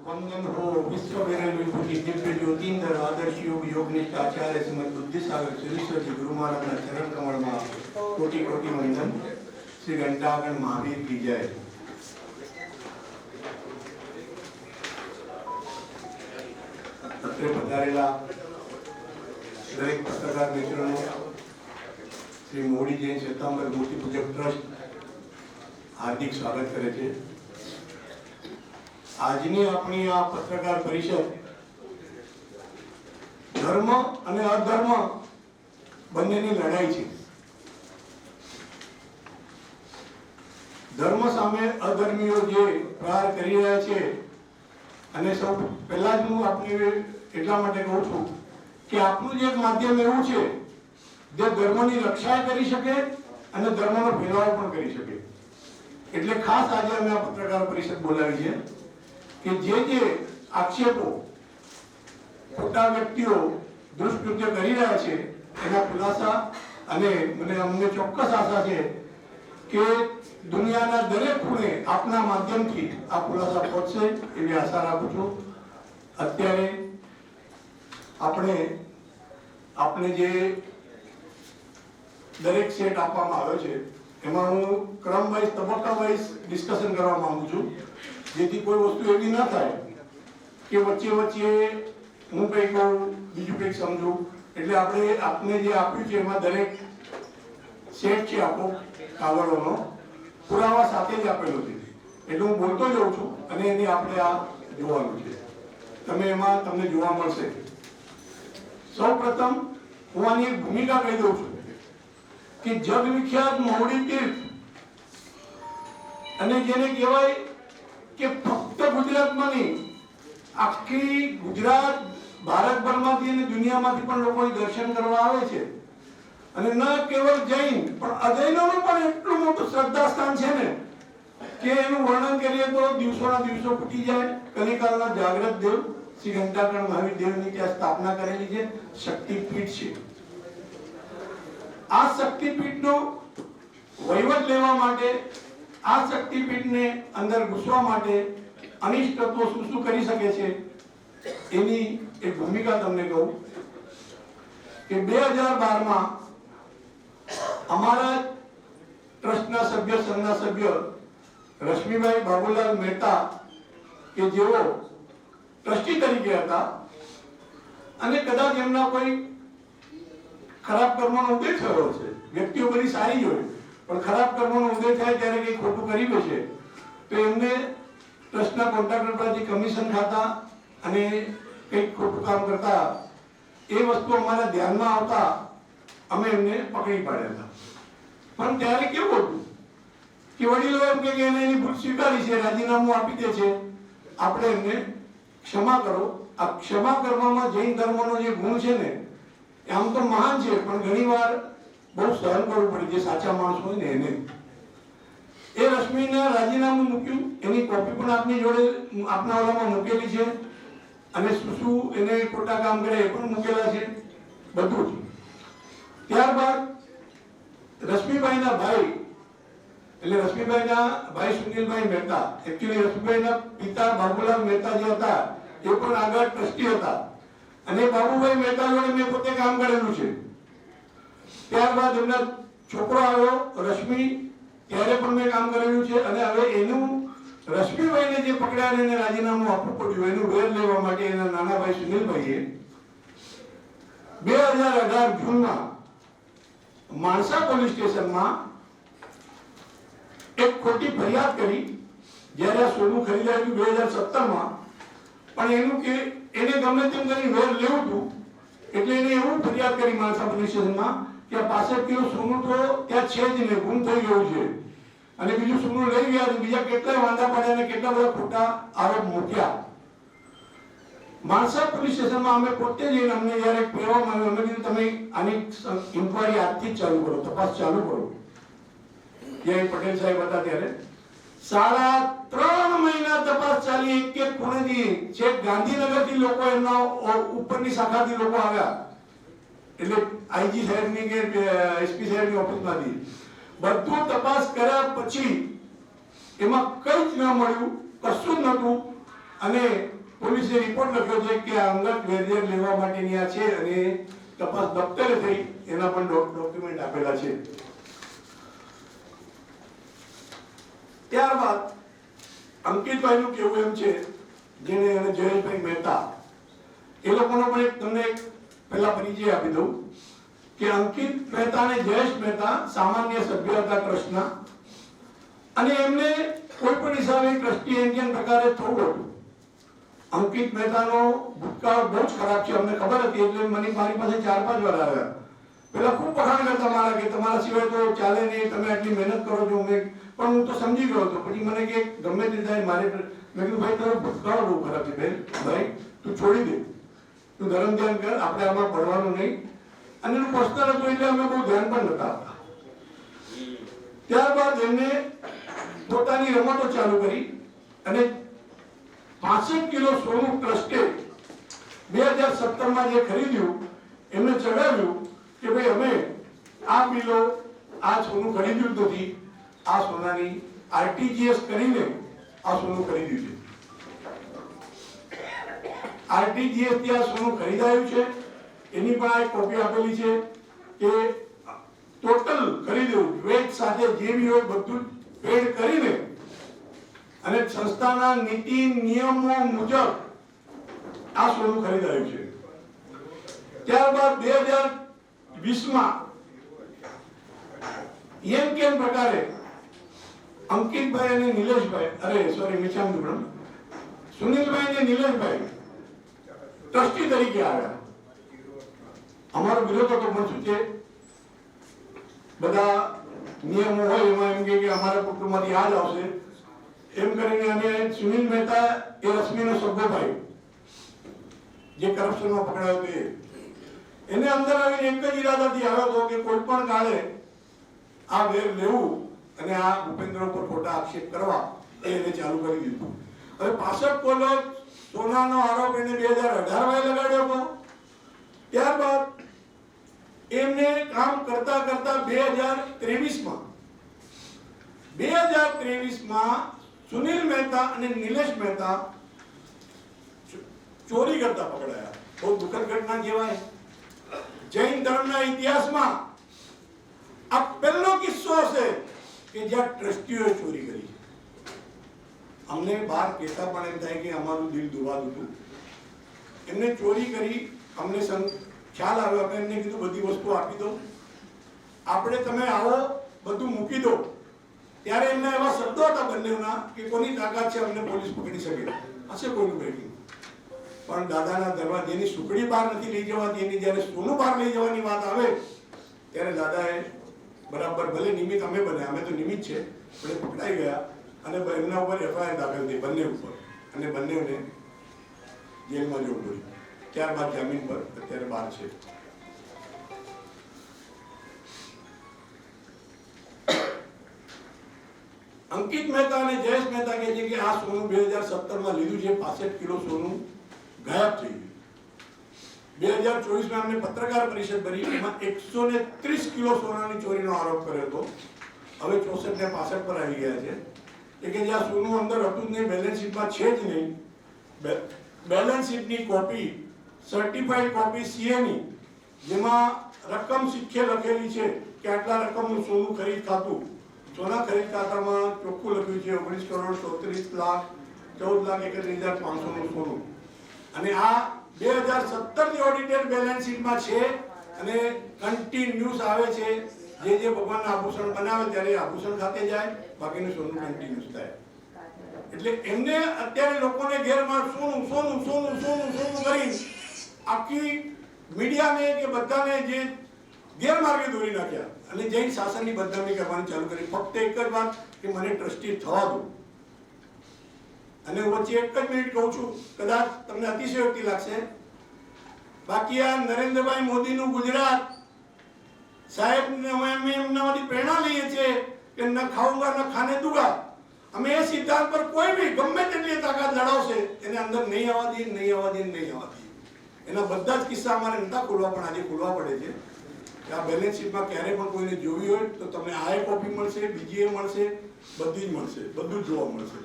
वंदन हो विश्व विभूति दिव्य ज्योतिंदर आदर्श योग योगनिष्ठ आचार्य श्रीमद बुद्धिसागर सुरेश्वर जी गुरु महाराज ना चरण कमल में कोटि कोटि वंदन। श्री घंटागण महावीर की जय। અત્રે પધારેલા દરેક પત્રકાર મિત્રોનું શ્રી મોડી જૈન શ્વેતાંબર મૂર્તિ પૂજક ટ્રસ્ટ હાર્દિક સ્વાગત કરે છે। આજની આપણી આ પત્રકાર પરિષદ ધર્મ અને અધર્મ બંનેની લડાઈ છે। ધર્મ સામે અધર્મીઓ જે પ્રહાર કરી રહ્યા છે અને સૌ પહેલા જ હું આપને એટલા માટે કહું છું કે આપણું જે માધ્યમ એવું છે જે ધર્મની રક્ષા કરી શકે અને ધર્મનો ફેલાવો પણ કરી શકે, એટલે ખાસ આજે અમે આ પત્રકાર પરિષદ બોલાવી છે કે જે આક્ષેપો ખોટા વ્યક્તિઓ દુષ્કૃત્ય કરી રહ્યા છે એના ખુલાસા, અને અમને ચોક્કસ આશા છે કે દુનિયાના દરેક ખૂણે આપના માધ્યમથી આ ખુલાસા પહોંચશે એવી આશા રાખું છું। અત્યારે આપણે જે દરેક સેટ આપવામાં આવ્યો છે એમાં હું ક્રમ વાઇઝ તબક્કા વાઇઝ ડિસ્કશન કરવા માંગુ છું, જેથી કોઈ વસ્તુ એવી ના થાય કે વચ્ચે હું કંઈક કહું બીજું કંઈક સમજું। એટલે આપણે આપને જે આપ્યું છે એમાં દરેક સેટ છે આપણો કાગળોનો પુરાવા સાથે જ આપેલો છે, એટલે હું બોલતો જાઉં છું અને એની આપણે આ જોવાનું છે, તમને જોવા મળશે। સૌપ્રથમ હું આની એક ભૂમિકા કહી દઉં છું કે જગ વિખ્યાત મહુડી તીર્થ અને જેને કહેવાય કે ફક્ત ગુજરાતમાં નહીં, આખી ગુજરાત ભારતભરમાંથી અને દુનિયામાંથી પણ લોકો દર્શન કરવા આવે છે, અને ન કેવળ જૈન પણ અજૈનોનું પણ એટલું મોટું શ્રદ્ધા સ્થાન છે ને કે એનું વર્ણન કરીએ તો દિવસોના દિવસો ફૂટી જાય। કલિકાલના જાગ્રત દેવ શ્રી ઘંટાકર્ણ મહાવીર દેવની ત્યાં સ્થાપના કરેલી છે, શક્તિપીઠ છે। આ શક્તિપીઠનો વહીવટ લેવા માટે, આ શક્તિપીઠને અંદર ઘૂસવા માટે અનિષ્ટ તત્વો શું કરી શકે છે એની એક ભૂમિકા તમને કહું કે 2012માં અમારા ટ્રસ્ટના સભ્ય, સંઘના સભ્ય રશ્મિભાઈ બાબુલાલ મહેતા કે જેઓ ટ્રસ્ટી તરીકે હતા અને કદાચ એમના કોઈ ખરાબ કર્મનો ઉદય થયો છે, વ્યક્તિઓ બધી સારી હોય પણ ખરાબ કર્મનો ઉદય થાય ત્યારે કંઈ ખોટું કરી બેસે તો એમને ટ્રસ્ટના કોન્ટ્રાક્ટર પરથી કમિશન ખાતા અને કંઈક ખોટું કામ કરતા એ વસ્તુ અમારા ધ્યાનમાં આવતા અમે એમને પકડી પાડ્યા હતા। પણ ત્યારે કેવું હતું કે વડીલો એમ કે એને એની ભૂલ સ્વીકારી છે, રાજીનામું આપી દે છે, આપણે એમને ક્ષમા કરો। આ ક્ષમા કરવામાં જૈન ધર્મનો જે ગુણ છે ને એ આમ તો મહાન છે, પણ ઘણીવાર બહુ સહન કરવું પડે જે સાચા માણસ હોય ને એને। એ રશ્મિને રાજીનામું મૂક્યું, એની કોપી પણ આપની જોડે આપના ઓલામાં મૂકેલી છે, અને શું એને ખોટા કામ કરે એ પણ મૂકેલા છે, બધું જ। ત્યારબાદ રશ્મિભાઈના ભાઈ એટલે રશ્મિભાઈના ભાઈ સુનિલભાઈ મહેતા, એકચ્યુઅલી રશ્મિભાઈના પિતા બાબુલાલ મહેતા જે હતા એ પણ આગળ ટ્રસ્ટી હતા, અને બાબુભાઈ મહેતા જોડે મેં પોતે કામ કરેલું છે। ત્યારબાદ એમના છોકરો આવ્યો રશ્મિ, ત્યારે પણ મેં કામ કરેલું છે, અને હવે એનું રશ્મિભાઈને જે પકડ્યા એને રાજીનામું આપવું પડ્યું એનું વેર લેવા માટે એના નાના ભાઈ સુનિલભાઈએ 2018 જૂનમાં માણસા પોલીસ સ્ટેશનમાં એક ખોટી ફરિયાદ કરી, જ્યારે આ સોનું ખરીદાયું 2017માં, પણ એનું કે એને ગમે તેમ કરી વેર લેવું હતું, એટલે એને એવું ફરિયાદ કરી માણસા પોલીસ સ્ટેશનમાં કે 65 કિલો સોનું તો ત્યાં છે જ નહીં, ગુમ થઈ ગયું છે, અને બીજું સોનું લઈ ગયા છે, બીજા કેટલાય વાંધા પડ્યા અને કેટલા બધા ખોટા આરોપ મૂક્યા। માણસા પોલીસ સ્ટેશનમાં અમે પોતે જઈને અમને જ્યારે કહેવામાં આવ્યું, અમે કીધું તમે આની ઇન્કવાયરી આજથી જ ચાલુ કરો, તપાસ ચાલુ કરો। ત્યારે પટેલ સાહેબ હતા ત્યારે 3.5 મહિના તપાસ ચાલી, એક ખૂણેથી છેક ગાંધીનગરથી લોકો એમના ઉપરની શાખાથી લોકો આવ્યા, એટલે આઈજી સાહેબની કે એસપી સાહેબની ઓફિસમાંથી બધું તપાસ કર્યા પછી એમાં કંઈ જ ન મળ્યું, કશું જ નહોતું, અને પોલીસે રિપોર્ટ લખ્યો છે કે આ અંગત વેરઝેર લેવા માટેની આ છે અને તપાસ દફતરે થઈ એના પણ ડોક્યુમેન્ટ આપેલા છે. ત્યારબાદ અંકિતભાઈનું કહેવું એમ છે, જેને અને જયેશભાઈ મહેતા, એ લોકોનો પણ એક તમને પહેલા પરિચય આપી દઉં કે અંકિત મહેતા અને જયેશ મહેતા સામાન્ય સભ્ય હતા ટ્રસ્ટના અને એમને કોઈ પણ હિસાબે ટ્રસ્ટી એન્જિન પ્રકારે થવું હતું. અંકિત મહેતાનો ભૂતકાળ બહુ જ ખરાબ છે, અમને ખબર હતી એટલે મારી પાસે 4-5 વાર આવ્યા. પેલા ખૂબ વખાણ કરતા મારા કે તમારા સિવાય તો ચાલે નહીં, તમે આટલી મહેનત કરો છો. પણ હું તો સમજી ગયો હતો. પછી મને કે ગમે તે થાય મારે, મેં કીધું ભાઈ તારો ભૂતકાળ બહુ ખરાબ છે બેન, ભાઈ તું છોડી દે, તું ધર્મ ધ્યાન કર, આપણે આમાં પડવાનું નહીં. અને એનું પર્સનલ હતું એટલે અમે બહુ ધ્યાન પણ નતા આપતા. ત્યારબાદ એમને પોતાની રમતો ચાલુ કરી અને 65 કિલો સોનું ટ્રસ્ટે 2017માં જે ખરીદ્યું એમને ચડાવ્યું કે ભાઈ અમે આ કિલો આ સોનું ખરીદ્યું જ નથી, આ સોનાની આરટીજીએસ કરીને આ સોનું ખરીદ્યું છે. આરટીજીએસ થી આ સોનું ખરીદાયું છે એની પણ આ એક કોપી આપેલી છે કે ટોટલ ખરીદ્યું વેટ સાથે જે બી હોય બધું પેડ કરીને અને સંસ્થાના નીતિ નિયમો મુજબ આ સોનું ખરીદાયું છે. ત્યારબાદ 2020માં એમ કેમ પ્રકારે અંકિતભાઈ અને નિલેશભાઈ સુનિલભાઈ અને નિલેશભાઈ ટ્રસ્ટી તરીકે આવ્યા. અમારો વિરોધ હતો પણ શું છે, બધા નિયમો હોય એમાં એમ કે અમારા કુટુંબમાંથી આ જ આવશે એમ કરીને. અને સુનિલ મહેતા એ રશ્મિનો સગો ભાઈ જે કરપ્શનમાં પકડાયો હતો એને અંદર આવીને એક જ ઈરાદાથી આવ્યો હતો કે કોઈ પણ કાળે આ વેર લેવું અને આ ભૂપેન્દ્ર ઉપર ખોટા આક્ષેપ કરવા એને ચાલુ કરી દીધું. હવે 65 કિલો સોનાનો આરોપ એને 2018માં લગાડ્યો હતો. ત્યારબાદ એમને કામ કરતા કરતા 2023માં સુનિલ મહેતા અને નિલેશ મહેતા ચોરી કરતા પકડાયા. બહુ દુઃખદ ઘટના કહેવાય. જૈન ધર્મના ઇતિહાસમાં આ પહેલો કિસ્સો હશે કે જ્યાં ટ્રસ્ટીઓએ ચોરી કરી. અમને બહાર કહેતા પણ એમ થાય કે અમારું દિલ દુભાતું હતું. એમને ચોરી કરી, અમને ખ્યાલ આવ્યો, આપણે એમને કીધું બધી વસ્તુ આપી દો, આપણે તમે આવો બધું મૂકી દો. ત્યારે એમના એવા શબ્દો હતા બંનેના કે કોની તાકાત છે અમને પોલીસ પકડી શકે, હશે કોઈનું બ્રેકિંગ. પણ દાદાના દરવાજેની સુકડી બહાર નથી લઈ જવાતી, એની જ્યારે સોનું બહાર લઈ જવાની વાત આવે ત્યારે દાદાએ બરાબર, ભલે નિમિત્ત અમે બન્યા, અમે તો નિમિત્ત છે, પણ એ પકડાઈ ગયા અને એમના ઉપર એફઆઈઆર દાખલ થઈ, બંને ઉપર, અને બંનેને જેલમાં જવું પડ્યું. ત્યારબાદ જામીન પર અત્યારે બહાર છે. અંકિત મહેતા અને જયેશ મહેતા કહે છે કે આ સોનું 2017માં લીધું છે. 65 કિલો સોનું ગાયબ થઈ ગયું. 2024માં અમને પત્રકાર પરિષદ ભરી, એમાં 130 કિલો સોનાની ચોરીનો આરોપ કર્યો હતો. હવે 64 ને 65 પર આવી ગયા છે. એ કે જ્યાં સોનું અંદર હતું જ નહીં, બેલેન્સ શીટમાં છે જ નહીં. બેલેન્સ શીટની કોપી, સર્ટિફાઈડ કોપી સીએની, જેમાં રકમ સિક્કે લખેલી છે કે આટલા રકમનું સોનું ખરીદ ખાતું. સોના ખરીદ ખાતામાં ચોખ્ખું લખ્યું છે 19,34,14,31,500 નું સોનું. અને આ 2017ની ઓડિટેડ બેલેન્સ શીટમાં છે અને કન્ટિન્યુઅસ આવે છે. જે ભગવાનના આભૂષણ બનાવે ત્યારે આભૂષણ ખાતે જાય, બાકીનું સોનું કન્ટિન્યુઅસ થાય. એટલે એમને અત્યારે લોકોને ગેરમાર્ગ સોનું કરી આખી મીડિયાને કે બધાને જે ગેરમાર્ગે દોરી નાખ્યા અને જૈન શાસનની બદનામી કરવાની ચાલુ કરી. ફક્ત એક જ વાત કે મને ટ્રસ્ટી થવા દો. અને વચ્ચે એક જ મિનિટ કહું છું, કદાચ તમને અતિશયોક્તિ લાગશે, બાકી આ નરેન્દ્રભાઈ મોદીનું ગુજરાત સાહેબને અમે એમનામાંથી પ્રેરણા લઈએ છીએ કે ન ખાઉંગા ન ખાને દુંગા. અમે એ સિદ્ધાંત પર કોઈ બી ગમે તેટલી તાકાત લડાવશે એને અંદર નહીં આવવા દઈએ. એના બધા જ કિસ્સા અમારે નતા ખોલવા, પણ આજે ખોલવા પડે છે. આ બેલેન્સ શીટમાં ક્યારે પણ કોઈને જોવી હોય તો તમને આ કોપી મળશે, બીજી એ મળશે, બધી જ મળશે, બધું જ જોવા મળશે.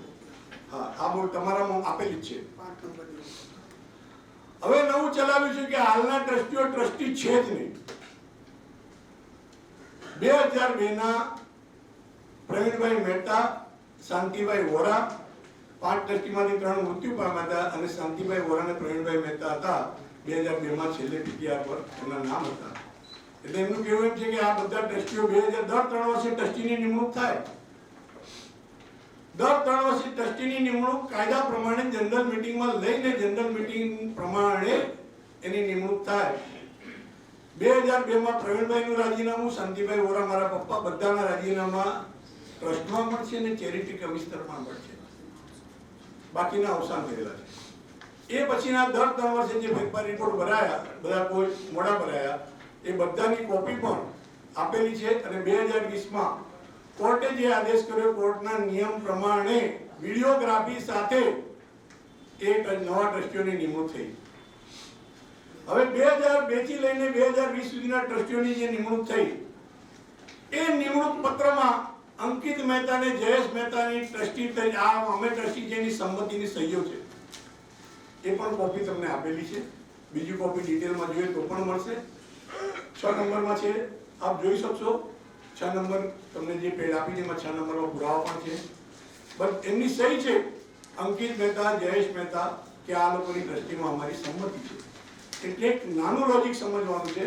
હા, આ બોર્ડ તમારામાં આપેલી જ છે. હવે નવું ચલાવ્યું છે કે હાલના ટ્રસ્ટીઓ ટ્રસ્ટી છે જ નહીં. 2002 ના પ્રવીણભાઈ મહેતા, શાંતિભાઈ વોરા, 5 ટ્રસ્ટીમાંથી 3 મૃત્યુ પામ્યા હતા અને શાંતિભાઈ વોરા અને પ્રવીણભાઈ મહેતા હતા 2002 માં છેલ્લે પીટીઆર પર એમના નામ હતા. એટલે એમનું કહેવું એમ છે કે આ બધા ટ્રસ્ટીઓ દર 3 વર્ષે ટ્રસ્ટીની નિમણૂક થાય. દર 3 વર્ષે ટ્રસ્ટીની નિમણૂક કાયદા પ્રમાણે જનરલ મીટિંગમાં લઈને જનરલ મીટિંગ પ્રમાણે એની નિમણૂક થાય. 2002 માં પ્રવીણભાઈનું રાજીનામું, શાંતિભાઈ વોરા મારા પપ્પા બધાના રાજીનામા ટ્રસ્ટમાં પણ છે અને ચેરિટી કમિશનરમાં પણ છે. બાકીના અવસાન થયેલા છે. એ પછીના દર 3 વર્ષે જે ફેરફાર રિપોર્ટ ભરાયા, બધા કોઈ મોડા ભરાયા, એ બધાની કોપી પણ આપેલી છે. અને 2020 માં કોર્ટે જે આદેશ કર્યો, કોર્ટના નિયમ પ્રમાણે વિડીયોગ્રાફી સાથે એક નવા ટ્રસ્ટીઓની નિમણૂક થઈ. હવે 2002 થી લઈને 2020 સુધીના ટ્રસ્ટીઓની જે નિમણૂક થઈ, એ નિમણૂક પત્રમાં અંકિત મહેતા અને જયેશ મહેતાની ટ્રસ્ટી તરીકે અમે ટ્રસ્ટી જેની સંમતિની સહીઓ છે એ પણ કોપી તમને આપેલી છે. બીજી કોપી ડિટેલમાં જોઈએ તો પણ મળશે. 6 નંબરમાં છે, આપ જોઈ શકશો. 6 નંબર તમને જે પેડ આપી છે એમાં 6 નંબરમાં પુરાવા પણ છે. બસ એમની સહી છે, અંકિત મહેતા, જયેશ મહેતા, કે આ લોકોની ટ્રસ્ટીમાં અમારી સંમતિ છે. એટલે એક નાનું લોજિક સમજવાનું છે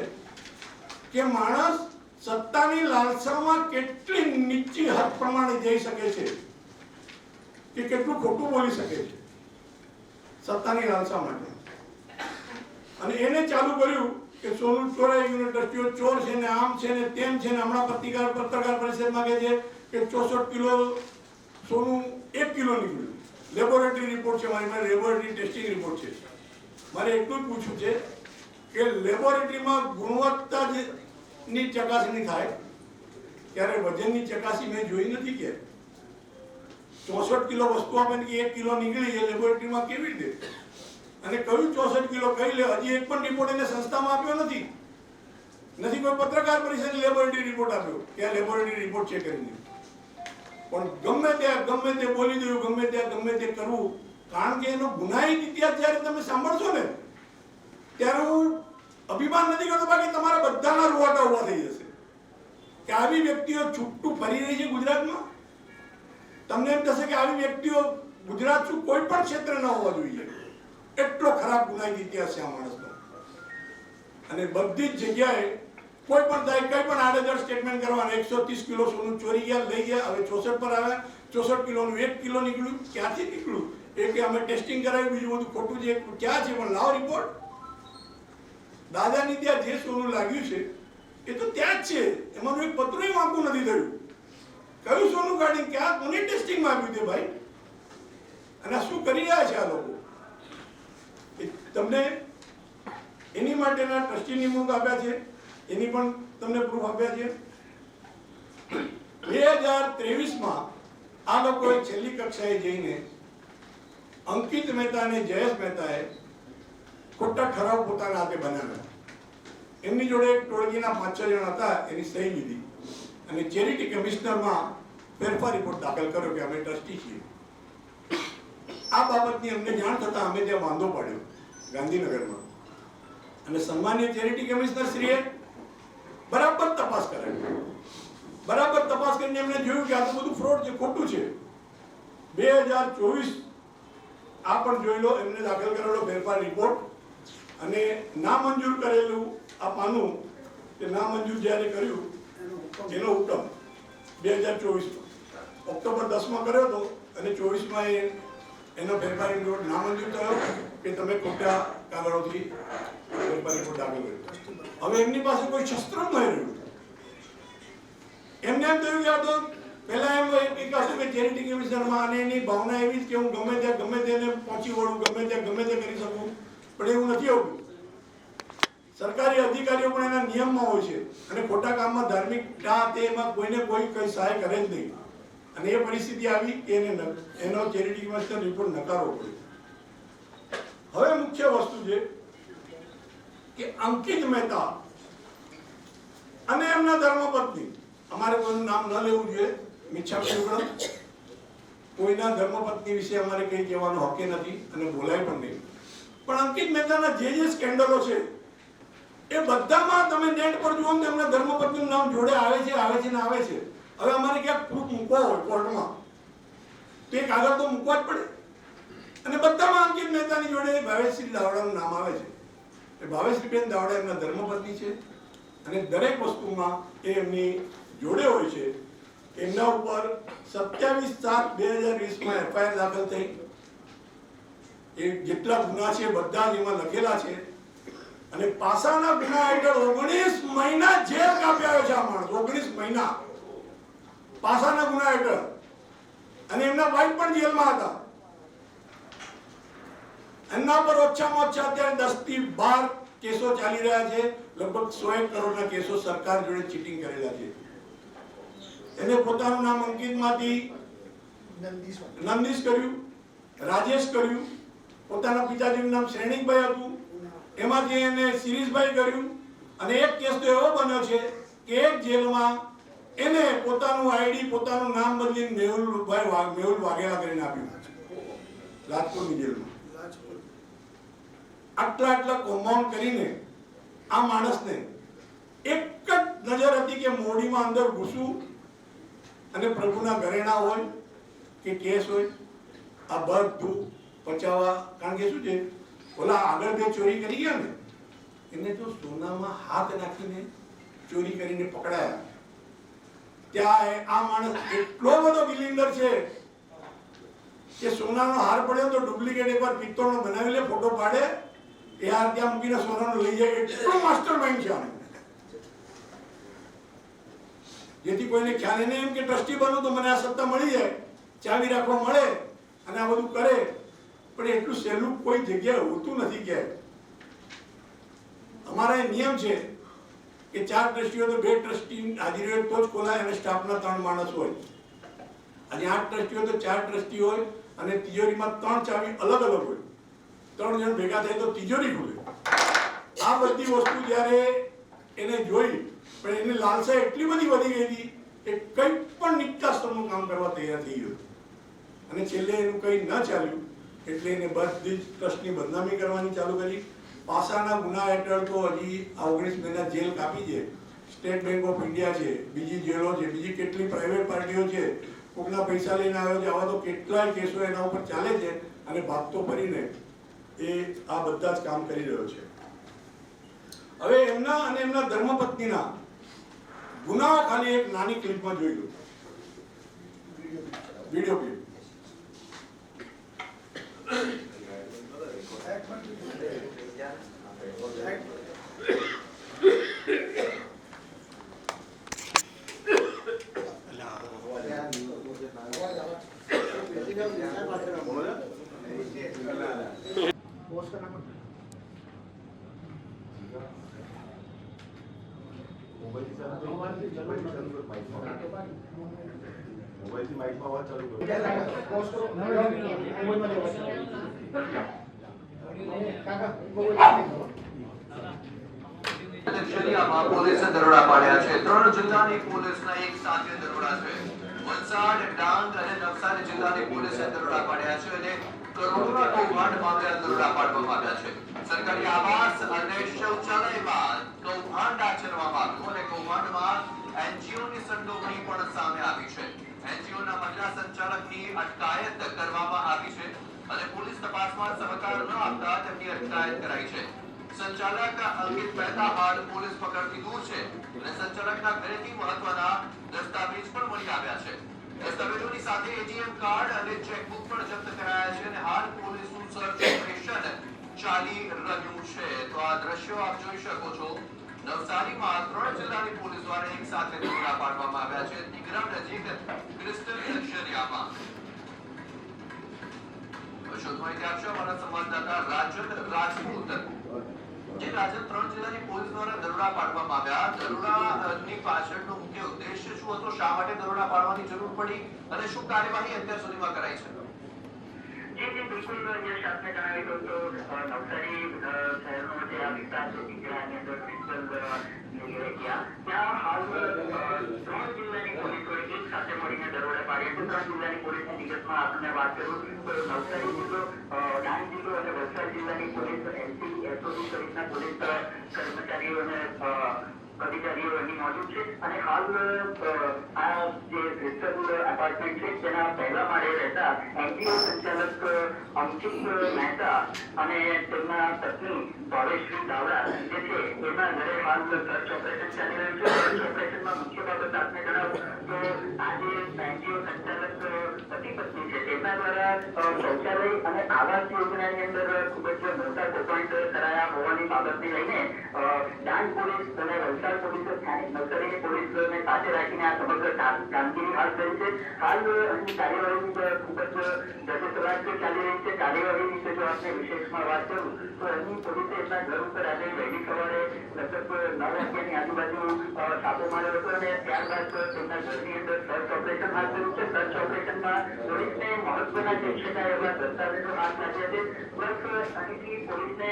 કે માણસ સત્તાની લાલસામાં કેટલી નીચી હદ પ્રમાણે જઈ શકે છે કે કેટલું ખોટું બોલી શકે છે સત્તાની લાલસા માટે. અને એને ચાલુ કર્યું કે સોનું ચોરાઈ ગયું, ટ્રસ્ટીઓ ચોર છે ને આમ છે ને તેમ છે ને. હમણાં પત્રકાર પરિષદમાં કહે છે કે 64 કિલો સોનું 1 કિલો નીકળ્યું. લેબોરેટરી રિપોર્ટ છે મારી પાસે, લેબોરેટરી ટેસ્ટિંગ રિપોર્ટ છે. મારે એટલું જ પૂછવું છે કે લેબોરેટરીમાં ગુણવત્તાની ચકાસણી થાય ત્યારે વજનની ચકાસણી મેં જોઈ નથી. કે 64 કિલો વસ્તુ આપે કે 1 કિલો નીકળી, એ લેબોરેટરીમાં કેવી રીતે? અને કયું 64 કિલો કઈ લે? હજી એક પણ રિપોર્ટ એને સંસ્થામાં આપ્યો નથી. કોઈ પત્રકાર પરિષદ લેબોરેટરી રિપોર્ટ આપ્યો કે આ લેબોરેટરી રિપોર્ટ છે કરીને. પણ ગમે તે બોલી દેવું, ગમે તે કરવું. કારણ કે એનો ગુનાહિત ઇતિહાસ જ્યારે તમે સાંભળશો ને ત્યારે હું અભિમાન નથી કરતો, બાકી તમારા બધાના રૂવાટા ઉભા થઈ જશે કે આવી વ્યક્તિઓ છૂટું ફરી રહી છે ગુજરાતમાં. તમને એમ થશે કે આવી વ્યક્તિઓ ગુજરાત શું કોઈ પણ ક્ષેત્રે ન હોવા જોઈએ. એટલો ખરાબ ગુનાહિત ઇતિહાસ છે આ માણસનો. અને બધી જ જગ્યાએ કોઈ પણ થાય, કઈ પણ આડેધડ સ્ટેટમેન્ટ કરવાના. 130 કિલો સોનું ચોરી ગયા, લઈ ગયા, હવે 64 પર આવ્યા. 64 કિલોનું 1 કિલો નીકળ્યું. ક્યાંથી નીકળ્યું? એ કે અમે ટેસ્ટિંગ કરાવ્યું, બીજું બધું ખોટું છે. ક્યાં છે? પણ લાવો રિપોર્ટ. દાદાની ત્યાં જે સોનું લાગ્યું છે એ તો ત્યાં જ છે. એમાંનું એક પત્રું વાંકું નથી થયું. કયું સોનું કાઢીને ક્યાં કોને ટેસ્ટિંગમાં આવ્યું તે ભાઈ? અને શું કરી રહ્યા છે આ લોકો? તમને એની માટેના ટ્રસ્ટી નિમણૂક આપ્યા છે, એની પણ તમને પ્રૂફ આપ્યા છે. 2023 માં આ લોકોએ છેલ્લી કક્ષાએ જઈને અંકિત મહેતા અને જયેશ મહેતાએ ખોટા ઠરાવ પોતાના હાથે બનાવ્યા. એમની જોડે એક ટોળકીના 5-6 જણ હતા, એની સહી લીધી અને ચેરિટી કમિશનરમાં ફેરફાર રિપોર્ટ દાખલ કર્યો કે અમે ટ્રસ્ટી છીએ. આ બાબતની અમને જાણ થતાં અમે ત્યાં વાંધો પાડ્યો ગાંધીનગરમાં. અને સન્માનીય ચેરિટી કમિશનર શ્રીએ બરાબર તપાસ કરાવી. બરાબર તપાસ કરીને એમને જોયું કે આ તો બધું ફ્રોડ છે, ખોટું છે. 2024 આ પણ જોઈ લો, એમને દાખલ કરેલો ફેરફાર રિપોર્ટ અને નામંજૂર કરેલું આ પાનું કે નામંજૂર જ્યારે કર્યું એનો હુકમ 2024 ઓક્ટોબર 10 માં કર્યો હતો અને 24 માં એનો ફેરફાર રિપોર્ટ નામંજૂર થયો કે તમે ખોટા કારણોથી ફેરફાર રિપોર્ટ દાખલ કર્યો. હવે એમની પાસે કોઈ શસ્ત્ર જ નહીં રહ્યું. એમને એમ થયું કે આ તો પહેલા એમ એક હતું કે ચેરિટી કમિશનરમાં અને એની ભાવના એવી જ કે હું ગમે તેને પહોંચી વળું, ગમે તે કરી શકું. પણ એવું નથી હોતું. સરકારી અધિકારીઓ પણ એના નિયમમાં હોય છે અને ખોટા કામમાં ધાર્મિક એમાં કોઈને કોઈ કઈ સહાય કરે જ નહીં. અને એ પરિસ્થિતિ આવી કે એનો ચેરિટી કમિશનર રિપોર્ટ નકારવો પડ્યો. હવે મુખ્ય વસ્તુ છે કે અંકિત મહેતા અને એમના ધર્મપત્ની, અમારે કોઈનું નામ ન લેવું જોઈએ, મિચ્છામી દુક્કડમ, કોઈના ધર્મપત્ની વિશે અમારે કંઈ કહેવાનો હક નથી અને બોલાય પણ નહીં. પણ અંકિત મહેતાના જે સ્કેન્ડલો છે એ બધામાં તમે નેટ પર જુઓ ને એમના ધર્મપત્નીનું નામ જોડે આવે છે ને આવે છે. હવે અમારે ક્યાંક પ્રૂફ મૂકવો હોય કોર્ટમાં તો એ કાગળ તો મૂકવા જ પડે. અને બધામાં અંકિત મહેતાની જોડે ભાવેશશ્રી દાવડાનું નામ આવે છે. એ ભાવેશશ્રીબેન દાવડા એમના ધર્મપત્ની છે અને દરેક વસ્તુમાં એ એમની જોડે હોય છે. એમના ઉપર 27/7/2020 એફઆઈઆર દાખલ થઈ. એ જેટલા ગુના છે બધા જ એમાં લખેલા છે અને પાસાના ગુના હેઠળ 19 મહિના જેલ કાપ્યા છે આ માણસ. 19 મહિના પાસાના ગુના હેઠળ. અને એમના વાઇફ પણ જેલમાં હતા. એમના પર ઓછામાં ઓછા અત્યારે 10 થી 12 કેસો ચાલી રહ્યા છે. લગભગ 100 કરોડના કેસો સરકાર જોડે ચીટિંગ કરેલા છે. એને પોતાનું નામ અંકિતમાંથી નંદીશ કર્યું, રાજેશ કર્યું, પોતાના પિતાજીનું નામ શ્રેણિકભાઈ હતું એમાંથી એને શિરીષભાઈ કર્યું. અને એક કેસ તો એવો બન્યો છે કે એક જેલમાં એને પોતાનું આઈડી પોતાનું નામ બદલીને મેહુલ વાઘેલા કરીને આપ્યું રાજકોટની જેલમાં. આટલા કૌભાંડ કરીને આ માણસને એક જ નજર હતી કે મોડીમાં અંદર ઘૂસવું અને પ્રભુના ઘરેણા હોય કે કેસ હોય આ બધું પચાવવા. કારણ કે શું છે ઓલા આગળ બે ચોરી કરી ગયા ને એને જો સોનામાં હાથ નાખીને ચોરી કરીને પકડાયા. ત્યાં આ માણસ એટલો બધો બિલિંડર છે કે સોનાનો હાર પડ્યો તો ડુપ્લિકેટ એકવાર પિત્તળનો બનાવી લે, ફોટો પાડે, એ હાર ત્યાં મૂકીને સોનાનો લઈ જાય. એટલો માસ્ટર માઇન્ડ છે આને. જેથી કોઈને ખ્યાલ એને એમ કે ટ્રસ્ટી બનું તો મને આ સત્તા મળી જાય, ચાવી રાખવા મળે અને આ બધું કરે. પણ એટલું સહેલું કોઈ જગ્યાએ હોતું નથી. ક્યાંય અમારા નિયમ છે કે 4 ટ્રસ્ટીઓ તો 2 ટ્રસ્ટી હાજરી હોય તો જ ખોલાય અને સ્ટાફના 3 માણસ હોય. અને 8 ટ્રસ્ટીઓ તો 4 ટ્રસ્ટી હોય અને તિજોરીમાં 3 ચાવી અલગ અલગ હોય. 3 જણ ભેગા થાય તો તિજોરી ખુલે. આ બધી વસ્તુ જ્યારે એને જોઈ પણ એની લાલસા એટલી બધી વધી ગઈ હતી કે કંઈ પણ નીચલા સ્તરનું કામ કરવા તૈયાર થઈ ગયો. અને છેલ્લે એનું કંઈ ન ચાલ્યું એટલે એને બધી જ ટ્રસ્ટની બદનામી કરવાની ચાલુ કરી. પાસાના ગુના હેઠળ તો હજી આ 19 મહિના જેલ કાપી છે. સ્ટેટ બેંક ઓફ ઇન્ડિયા છે, બીજી જેલો છે, બીજી કેટલી પ્રાઇવેટ પાર્ટીઓ છે, કોકના પૈસા લઈને આવ્યો છે. આવા તો કેટલાય કેસો એના ઉપર ચાલે છે અને ભાગતો ફરીને એ આ બધા જ કામ કરી રહ્યો છે. હવે એમના અને એમના ધર્મપત્નીના ગુનાઓ ખાલી એક નાની ક્લિપમાં જોઈ લો. Video clip. મોબાઈલથી માઈકમાં અવાજ ચાલુ કરો. શરિયામાં પોલીસે દરોડા પાડ્યા છે. 3 જિલ્લાની પોલીસના એક સાથે દરોડા છે. વલસાડ, ડાંગ અને નવસારી જિલ્લાની પોલીસે દરોડા પાડ્યા છે અને કરોડોના કૌભાંડ મામલે દરોડા પાડવામાં આવ્યા છે. સરકારી આવાસ અને શૌચાલયમાં કૌભાંડ આચરવામાં આવ્યું અને કૌભાંડમાં એનજીઓની સંડોવણી પણ સામે આવી છે. એનજીઓના મહિલા સંચાલકની અટકાયત કરવામાં આવી છે અને પોલીસ તપાસમાં સહકાર ન આપતા તેમની અટકાયત કરાઈ છે. સંચાલક અંકિત મહેતા હાલ પોલીસ પકડથી દૂર છે અને સંચાલકના ઘરેથી મહત્વના દસ્તાવેજ પણ મળી આવ્યા છે. દસ્તાવેજોની સાથે એટીએમ કાર્ડ અને ચેકબુક પણ જપ્ત કરાયા છે અને હાલ પોલીસનું સર્ચ ઓપરેશન ચાલી રહ્યું છે. તો આ દ્રશ્યો આપ જોઈ શકો છો. નવસારીમાં 3 જિલ્લાની પોલીસ દ્વારા એક સાથે દરોડા પાડવામાં આવ્યા છે. દિગ્રમ નજીક ક્રિસ્ટલ લક્ઝરિયામાં. વધુ માહિતી આપશે અમારા સંવાદદાતા રાજન રાજપૂત. જે રાજન, 3 જિલ્લાની પોલીસ દ્વારા દરોડા પાડવામાં આવ્યા. દરોડાની પાછળનો મુખ્ય ઉદ્દેશ્ય શું હતો? શા માટે દરોડા પાડવાની જરૂર પડી અને શું કાર્યવાહી અત્યાર સુધીમાં કરાઈ છે? जी जी बिल्कुल जैसे आपने जણાવ્યું તો નવસારી શહેરનો જે આ વિસ્તાર છે દીકરાની અંદર ક્રિસ્ટલ એરિયા ત્યાં હાલ 3 જિલ્લાની પોલીસોએ એક સાથે મળીને દરોડા પાડ્યા છે. 3 જિલ્લાની પોલીસની વિગત વિશેષમાં આપણને વાત કરું તો નવસારી જિલ્લો, ડાંગ જિલ્લો અને વલસાડ જિલ્લાની પોલીસ એસપી, એસઓજી સહિતના પોલીસ કર્મચારીઓ અને અધિકારીઓ અહીં મોજૂદ છે અને હાલ આ જે ક્રિસ્ટલ એપાર્ટમેન્ટ છે તેના પહેલા માળે રહેતા એનજીઓ સંચાલક અંકિત મહેતા અને તેમના પત્ની ભાવેશભાઈ દાવડા જે છે એમના ઘરે હાલ સર્ચ ઓપરેશન ચાલી રહ્યું છે. સર્ચ ઓપરેશનમાં મુખ્ય બાબત આપને જણાવું તો આ જે એનજીઓ સંચાલક પતિ પત્ની છે તેમના દ્વારા શૌચાલય અને આવાસ યોજનાની અંદર ખૂબ જ મોટા કૌભાંડ કરાયા હોવાની બાબતને લઈને ડાંગ પોલીસ અને વલસાડ પોલીસે સ્થાનિક નવસારીની પોલીસને સાથે રાખીને આ સમગ્ર કામગીરી હાથ ધરી છે. હાલ અહીં કાર્યવાહી ખૂબ જ ધસેસલાટ ચાલી રહી છે. કાર્યવાહી વિશે જો આપણે વિશેષમાં વાત કરું તો અહીં પોલીસે એમના ઘર ઉપર આજે વહેલી સવારે લગભગ 9 વાગ્યાની આજુબાજુ છાપો માર્યો હતો અને ત્યારબાદ તેમના ઘરની અંદર સર્ચ ઓપરેશન હાથ ધર્યું છે. સર્ચ ઓપરેશનમાં પોલીસને મહત્વના જે શકાય એવા દસ્તાવેજો હાથ લાગ્યા છે. પ્લસ અહીંથી પોલીસને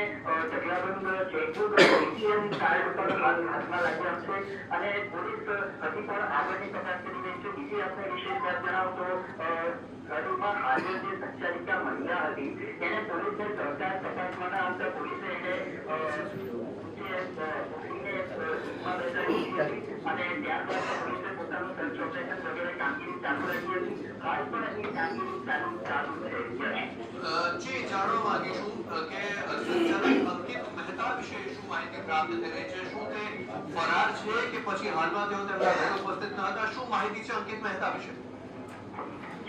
ઢગલાબંધ ચેકબુક એટીએમ કાર્ડ પણ હાથમાં લાગ્યા છે અને પોલીસ હજી પણ આગળની તપાસ કરી રહી છે. બીજી આપણે વિશેષ વાત જણાવું તો ઘરમાં હાજર જે સંચાલિકા મહિલા હતી એને પોલીસને સહકાર તપાસવાના આવતા પોલીસે એને અને ત્યારબાદ પોલીસે પોતાનું સર્ચ ઓપરેશન વગેરે કામગીરી ચાલુ રાખી હતી. હાલ પણ અહીં કામગીરી ચાલુ છે. જે જાણવા માંગીશું કે સંચાલક અંકિત મહેતા વિશે શું માહિતી પ્રાપ્ત થઈ રહી છે? શું તે ફરાર છે કે પછી હાલમાં તેઓ તેમના ઘરે ઉપસ્થિત ન હતા? શું માહિતી છે અંકિત મહેતા વિશે?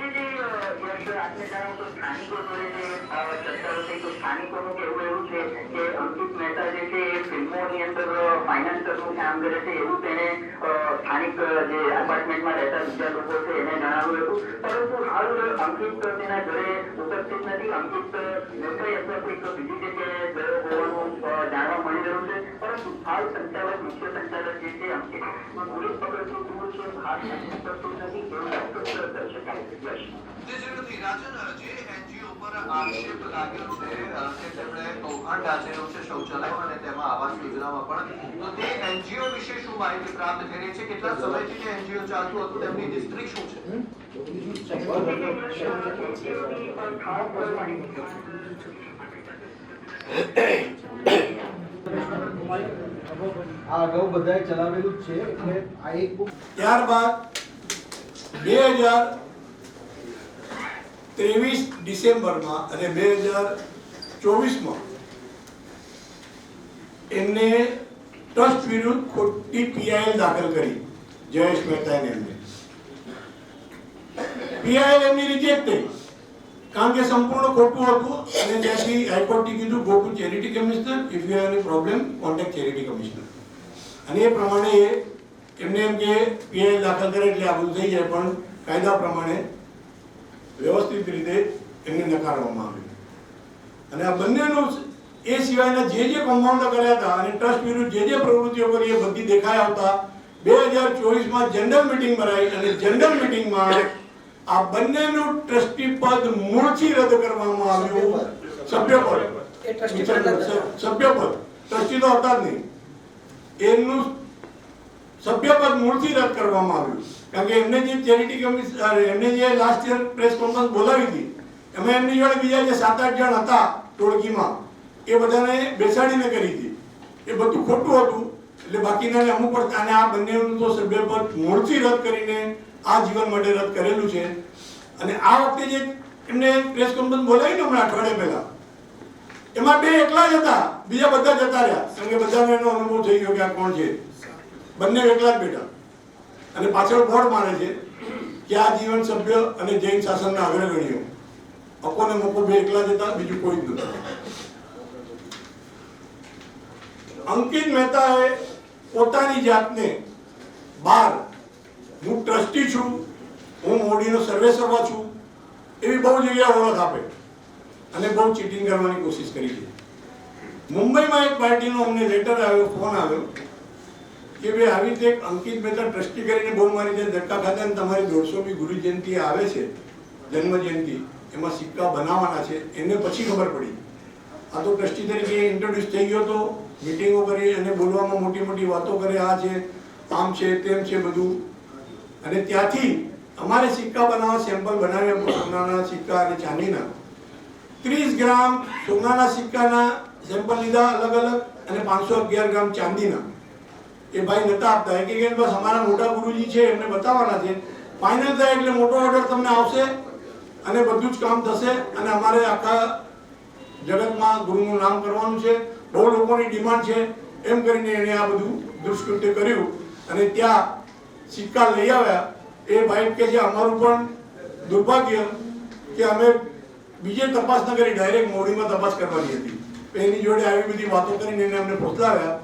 આપને જણાવું તો સ્થાનિકો જોડે જે ચર્ચાઓ થઈ તો સ્થાનિકોનું કહેવું એવું છે કે અંકિત મહેતા જે છે એ ફિલ્મોની અંદર ફાઇનાન્સરનું કામ કરે છે એવું તેને સ્થાનિક જે એપાર્ટમેન્ટમાં રહેતા બીજા લોકો છે એને જણાવ્યું હતું. પરંતુ હાલ અંકિત તેના ઘરે ઉપસ્થિત નથી. અંકિત મુંબઈ અથવા કોઈક બીજી જગ્યાએ ગયો હોવાનું જાણવા મળી રહ્યું છે. પરંતુ હાલ સંચાલક, મુખ્ય સંચાલક જે છે અંકિત પોલીસ પકડથી દૂર છે, હાલ ઉપસ્થિત નથી એવું ચોક્કસ કરી શકાય છે. જે શ્રીમતી રાજન, જે એનજીઓ પર આક્ષેપ લાગ્યો છે કે તેમણે કૌભાંડ આચર્યું છે શૌચાલય અને તેમાં આવાસ યોજનામાં પણ, તો તે એનજીઓ વિશે શું માહિતી પ્રાપ્ત થઈ રહી છે? કેટલા સમયથી જે એનજીઓ ચાલતું હતું તેમની હિસ્ટ્રી શું છે? આ અગાઉ બધાએ ચલાવેલું જ છે એટલે આ એક બુક ત્યારબાદ 2023 ડિસેમ્બરમાં અને 2024માં એમને ટ્રસ્ટ વિરુદ્ધ ખોટી પીઆઈએલ દાખલ કરી. જયેશ મહેતાને એમને પીઆઈએલ એમની રિજેક્ટ થઈ કારણ કે સંપૂર્ણ ખોટું હતું અને ત્યાંથી હાઈકોર્ટે કીધું go to charity commissioner, if you have any problem contact charity commissioner. અને એ પ્રમાણે એમને એમ કે પીઆઈએલ દાખલ કરે એટલે આ બધું થઈ જાય, પણ કાયદા પ્રમાણે વ્યવસ્થિત રીતે એમને નકારવામાં આવ્યું. અને આ બંનેનું એ સિવાયના જે કૌભાંડો કર્યા હતા અને ટ્રસ્ટ વિરુદ્ધ જે પ્રવૃત્તિઓ કરી એ બધી દેખાઈ આવતા 2024માં જનરલ મીટિંગ ભરાઈ અને જનરલ મીટિંગમાં આ બંનેનું ટ્રસ્ટી પદ મૂળથી રદ કરવામાં આવ્યું. સભ્યપદ ટ્રસ્ટી તો હતા જ નહીં, એમનું સભ્યપદ મૂળથી રદ કરવામાં આવ્યું. કારણ કે એમને જે ચેરિટી કમિશનર એમને જે લાસ્ટ યર પ્રેસ કોન્ફરન્સ બોલાવી હતી એમાં એમની જોડે બીજા જે 7-8 જણ હતા ટોળકીમાં એ બધાને બેસાડીને કરી હતી. એ બધું ખોટું હતું એટલે બાકીના અમુક પણ અને આ બંનેનું તો સભ્યપદ મૂળથી રદ કરીને આ જીવન માટે રદ કરેલું છે. અને આ વખતે જે એમને પ્રેસ કોન્ફરન્સ બોલાવી ને હમણાં અઠવાડિયા પહેલા એમાં 2 એકલા જ હતા, બીજા બધા જતા રહ્યા. કારણ કે બધાનો એનો અનુભવ થઈ ગયો કે આ કોણ છે. બંને એકલા જ બેઠા અને પાછળ બોર્ડ મારે છે કે આ જીવન સભ્ય અને જૈન શાસનના અગ્રગણીઓ. અકોને મોકો 2 એકલા જ હતા, બીજું કોઈ જ નહોતું. અંકિત મહેતાએ પોતાની જાતને બહાર હું ટ્રસ્ટી છું, હું મોડીનો સર્વેસર્વા છું એવી બહુ જગ્યાએ ઓળખ આપે અને બહુ ચીટિંગ કરવાની કોશિશ કરી છે. મુંબઈમાં એક પાર્ટીનો અમને લેટર આવ્યો, ફોન આવ્યો કે ભાઈ આવી રીતે અંકિત મહેતા ટ્રસ્ટી કરીને બહુ મારી જે ધક્કા ખાતા ને તમારી 150મી ગુરુ જયંતિ આવે છે, જન્મ જયંતિ, એમાં સિક્કા બનાવવાના છે. એને પછી ખબર પડી આ તો ટ્રસ્ટી તરીકે ઇન્ટ્રોડ્યુસ થઈ ગયો તો મીટિંગો કરી અને બોલવામાં મોટી મોટી વાતો કરે, આ છે આમ છે તેમ છે બધું. અને ત્યાંથી અમારે સિક્કા બનાવવા સેમ્પલ બનાવ્યા સોનાના સિક્કા અને ચાંદીના 30 ગ્રામ સોનાના સિક્કાના સેમ્પલ લીધા અલગ અલગ અને 511 ગ્રામ ચાંદીના. એ ભાઈ નતા આપતા કે બસ અમારા મોટા ગુરુજી છે એમને બતાવવાના છે, ફાઇનલ થાય એટલે મોટો ઓર્ડર તમને આવશે અને બધું જ કામ થશે અને અમારે આખા જગતમાં ગુરુનું નામ કરવાનું છે, બહુ લોકોની ડિમાન્ડ છે, એમ કરીને એને આ બધું દુષ્કૃત્ય કર્યું અને ત્યાં સિક્કા લઈ આવ્યા. એ ભાઈ કે છે અમારું પણ દુર્ભાગ્ય કે અમે બીજે તપાસ ન કરી, ડાયરેક્ટ મોડીમાં તપાસ કરવાની હતી. એની જોડે આવી બધી વાતો કરીને એને અમને પહોંચાડ્યા.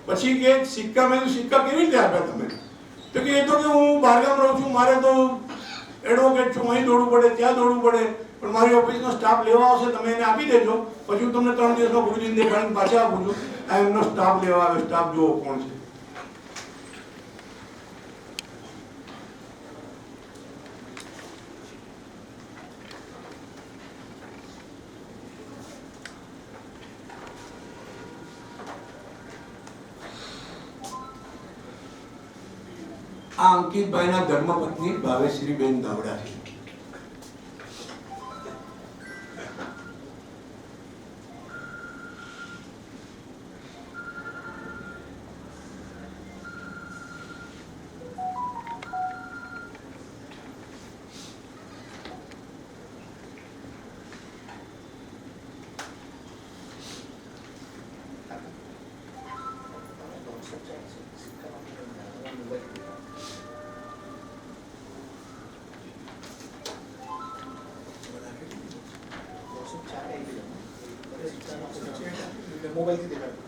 પછી કે સિક્કા, મેં સિક્કા કેવી રીતે આપ્યા તમે? તો કે એ તો કે હું બહારગામ રહું છું, મારે તો એડવોકેટ છું, અહીં દોડવું પડે ત્યાં દોડવું પડે, પણ મારી ઓફિસનો સ્ટાફ લેવા આવશે, તમે એને આપી દેજો, પછી હું તમને 3 દિવસમાં ગુરુજીને દેખાડીને પાછા આપું છું. આ એમનો સ્ટાફ લેવા આવ્યો. સ્ટાફ જુઓ કોણ છે. આ અંકિતભાઈના ધર્મપત્ની ભાવેશ્રીબેન દાવડા છે. મોબાઈલ થી દેખાડો.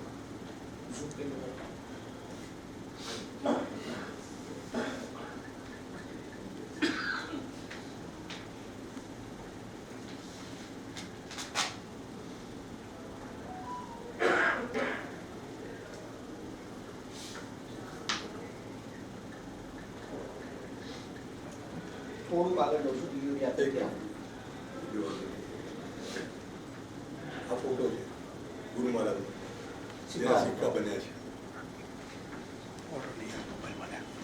થોડું આગળ લઉં છું, ડિલિવરી આપી ત્યાં. આ ફોટો છે ગુરુ મહારાજ સિક્કા બન્યા છે.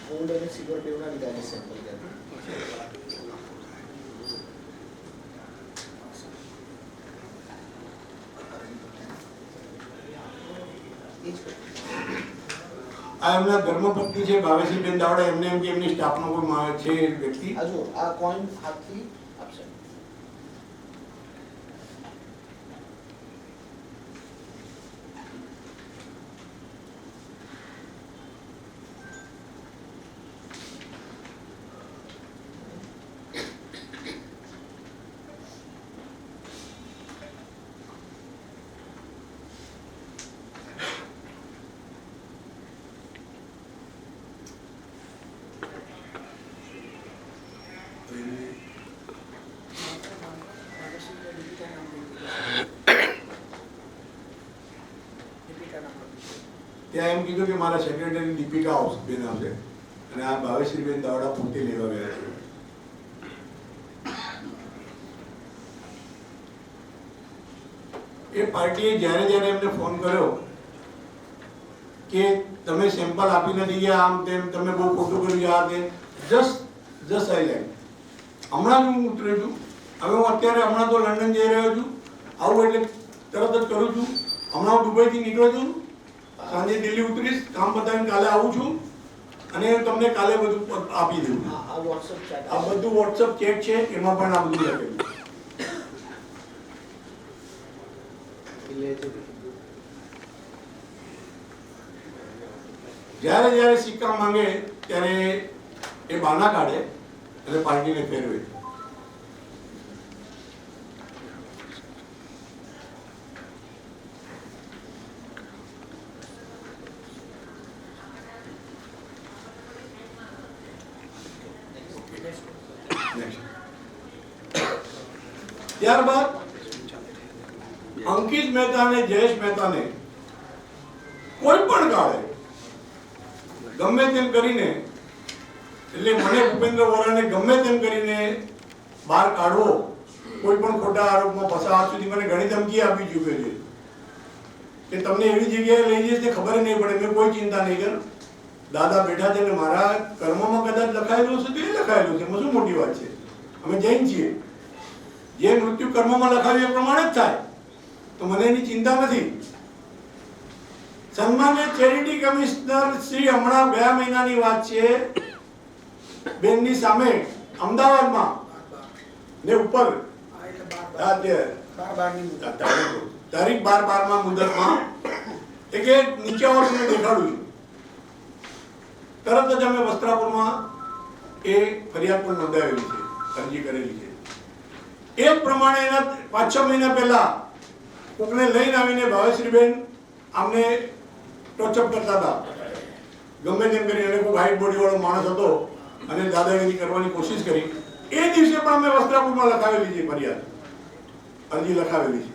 ગોલ્ડ અને સિલ્વર બેવના લીધા છે સેમ્પલ ત્યાંથી. આ એમના ધર્મપત્ની છે ભાવેશીબેન દાવડા. એમને એમ કે એમની સ્ટાફનો કોઈ છે વ્યક્તિ. આ જો આ કોઈન હાથથી આપશે. ત્યાં એમ કીધું કે મારા સેક્રેટરી દીપિકા બેન આવશે અને આ ભાવેશ્રીબેન દાવડા પોતે લેવા ગયા છે. એ પાર્ટીએ જ્યારે જ્યારે એમને ફોન કર્યો કે તમે સેમ્પલ આપી નથી ગયા, આમ તેમ, તમે બહુ ખોટું કર્યું, આ તે, જસ્ટ સાયલેન્ટ. હમણાં જ હું ઉતર્યો છું. હવે હું અત્યારે હમણાં તો લંડન જઈ રહ્યો છું. આવું એટલે તરત જ કરું છું. હમણાં હું દુબઈથી નીકળ્યો છું, સાંજે દિલ્હી ઉતરીશ, કામ પતાવીને કાલે આવું છું અને તમને કાલે બધું આપી દઉં. આ વોટ્સએપ ચેટ, આ બધું વોટ્સએપ ચેટ છે, એમાં પણ આ બધું આપેલું. જ્યારે જ્યારે સિક્કા માંગે ત્યારે એ બહાના કાઢે અને પાર્ટીને ફેરવે. ત્યારબાદ અંકિત મહેતા અને જયેશ મહેતાને કોઈ પણ કાળે ગમે તેમ કરીને, એટલે મને ભૂપેન્દ્ર વોરાને ગમે તેમ કરીને બહાર કાઢવો, કોઈ પણ ખોટા આરોપમાં ફસાવા સુધી મને ઘણી ધમકી આપી ચૂક્યો છે કે તમને એવી જગ્યાએ લઈ જઈશ તે ખબર નહીં પડે. મેં કોઈ ચિંતા નહીં કર, દાદા બેઠા છે ને મારા કર્મમાં કદાચ લખાયેલું છે તો એ લખાયેલું છે, શું મોટી વાત છે? અમે જૈન છીએ, જે મૃત્યુ કર્મમાં લખાવ્યું એ પ્રમાણે જ થાય, તો મને એની ચિંતા નથી. સન્માન્ય ચેરિટી કમિશનર શ્રી હમણાં ગયા મહિનાની વાત છે, બેનની સામે અમદાવાદમાં ને ઉપર તારીખ 12/12 મુદતમાં એક નીચેવાળું દેખાડું છું. તરત જ અમે વસ્ત્રાપુરમાં એ ફરિયાદ પણ નોંધાવેલી છે, અરજી કરેલી છે. એ જ પ્રમાણે એના 5-6 મહિના પહેલા કોકને લઈને આવીને ભાવેશ્રીબેન આમને ટોચઅપ કરતા હતા, ગમે તેમ કરી. અને કોઈ હાઈટ બોડી વાળો માણસ હતો અને દાદાગીરી કરવાની કોશિશ કરી. એ દિવસે પણ અમે વસ્ત્રાપુરમાં લખાવેલી છે ફરિયાદ, અરજી લખાવેલી છે.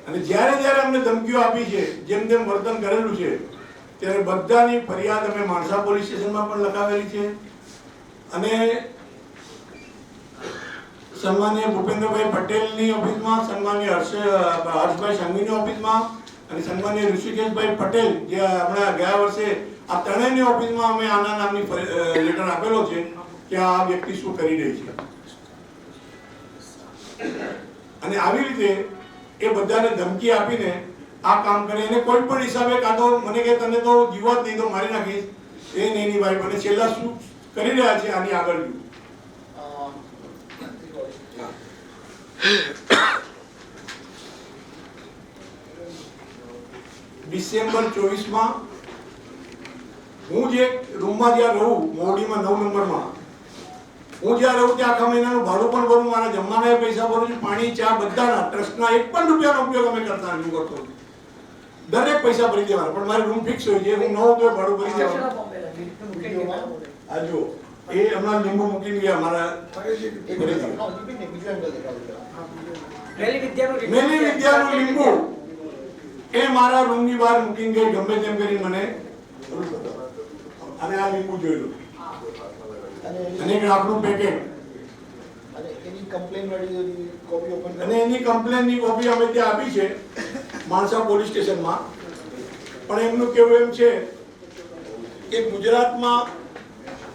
અને જ્યારે જ્યારે અમને ધમકીઓ આપી છે, જેમ તેમ વર્તન કરેલું છે, ત્યારે બધાની ફરિયાદ અમે માણસા પોલીસ સ્ટેશનમાં પણ લખાવેલી છે. અને સન્માનીય ભૂપેન્દ્રભાઈ પટેલની ઓફિસમાં, સન્માનીય હર્ષભાઈ સંઘવીની ઓફિસમાં અને સન્માનીય ઋષિકેશભાઈ પટેલ જે હમણાં ગયા વર્ષે આ ત્રણેયની ઓફિસમાં અમે આના નામની લેટર આપેલો છે કે આ વ્યક્તિ શું કરી રહી છે. અને આવી રીતે એ બધાને ધમકી આપીને આ કામ કરે. અને કોઈ પણ હિસાબે કાં તો મને કે તને તો જીવત નહીં તો મારી નાખીશ, એ નહીં ભાઈ. મને છેલ્લા શું કરી રહ્યા છે આની આગળ ડિસેમ્બર 24માં હું જે રૂમમાં જ્યાં રહું, મોવડીમાં 9 નંબરમાં હું જ્યાં રહું ત્યાં આખા મહિનાનું ભાડું પણ ભરું, મારા જમવાના પૈસા ભરું છું, પાણી ચા બધાના, ટ્રસ્ટના 1 પણ રૂપિયાનો ઉપયોગ અમે કરતા નથી, કરતો. દરેક પૈસા ભરી દેવાના, પણ મારી રૂમ ફિક્સ હોય છે, હું ન હોઉં તો ભાડું ભરી દેવાનું. આ જો એ હમણાં લીંબુ મૂકી ગયા મારા મેલી વિદ્યાનું લીંબુ એ મારા રૂમની બહાર મૂકીને ગઈ, ગમે તેમ કરી મને. અને આ લીંબુ જોઈ લો, અને એક લાકડું પેકેટ, અને એની કમ્પ્લેનની કોપી અમે ત્યાં આપી છે માણસા પોલીસ સ્ટેશનમાં. પણ એમનું કહેવું એમ છે કે ગુજરાતમાં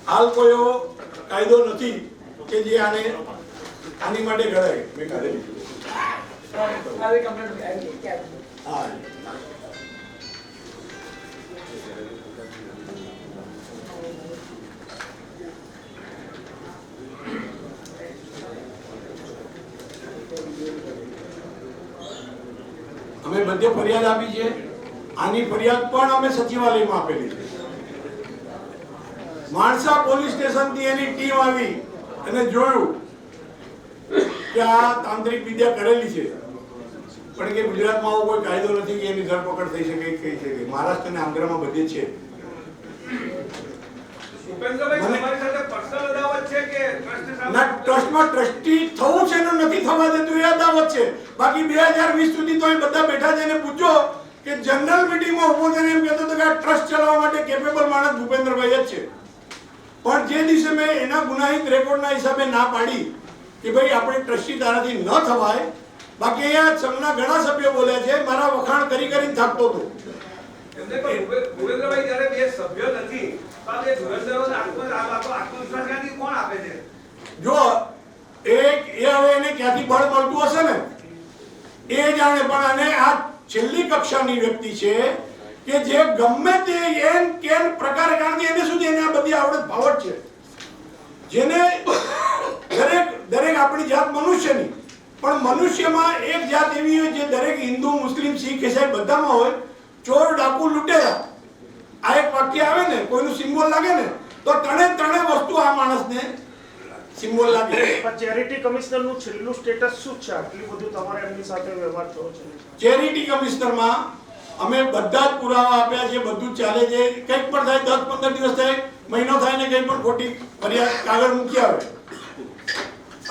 હાલ કોઈ એવો કાયદો નથી કે જે આની માટે ઘડાય. મેં કાઢેલી હા. અમે બધે ફરિયાદ આપી છે. આની ફરિયાદ પણ અમે સચિવાલયમાં આપેલી છે. માણસા પોલીસ સ્ટેશનથી એની ટીમ આવી અને જોયું કે આ તાંત્રિક વિદ્યા કરેલી છે, પણ કે ગુજરાતમાં આવો કોઈ કાયદો નથી કે એની ધરપકડ થઈ શકે, કહી શકે. મહારાષ્ટ્ર અને આંધ્રમાં બધે છે. ટ્રસ્ટમાં ટ્રસ્ટી થવું છે ને નથી થવા દેતું એ અદાવત છે. બાકી 2020 સુધી તો એ બધા બેઠા છે. એને પૂછો કે જનરલ મીટિંગમાં ઉભો થઈને એમ કહેતો હતો કે આ ટ્રસ્ટ ચલાવવા માટે કેપેબલ માણસ ભૂપેન્દ્રભાઈ જ છે. પણ જે દિવસે મેં એના ગુનાહિત રેકોર્ડના હિસાબે ના પાડી કે ભાઈ આપણે ટ્રસ્ટી તારાથી ન થવાય, બાકી અહીંયા સંઘના ઘણા સભ્યો બોલ્યા છે, મારા વખાણ કરી કરીને થાકતો હતો. ભૂપેન્દ્રભાઈ જ્યારે બે સભ્યો નથી તો એ ધુરંધરોને આત્મવિશ્વાસ ક્યાંથી કોણ આપે છે? જો એ હવે એને ક્યાંથી બળ મળતું હશે ને એ જાણે. પણ આને આ છેલ્લી કક્ષાની વ્યક્તિ છે કે જે ગમે તે એમ કેમ પ્રકારે, કારણ કે એને સુધી એને આ બધી આવડત ભાવટ છે, જેને દરેક આપણી જાત મનુષ્યની, પણ મનુષ્યમાં એક જાત એવી હોય જે દરેક હિન્દુ, મુસ્લિમ, શીખ, ઈસાઈ બધામાં હોય. ચોર, ડાકુ, લૂંટેરા, આ એક વાક્ય આવે ને, કોઈનું સિમ્બોલ લાગે ને, તો ત્રણે વસ્તુ આ માણસને સિમ્બોલ લાગે. પણ ચેરિટી કમિશનરનું છેલ્લું સ્ટેટસ શું છે? આટલું બધું તમારે એમની સાથે વ્યવહાર થયો છે. ચેરિટી કમિશનરમાં અમે બધા જ પુરાવા આપ્યા છે, બધું જ ચાલે છે. કંઈક પણ થાય, 10-15 દિવસ થાય, મહિનો થાય ને કંઈ પણ ખોટી ફરિયાદ કાગળ મૂકી આવે.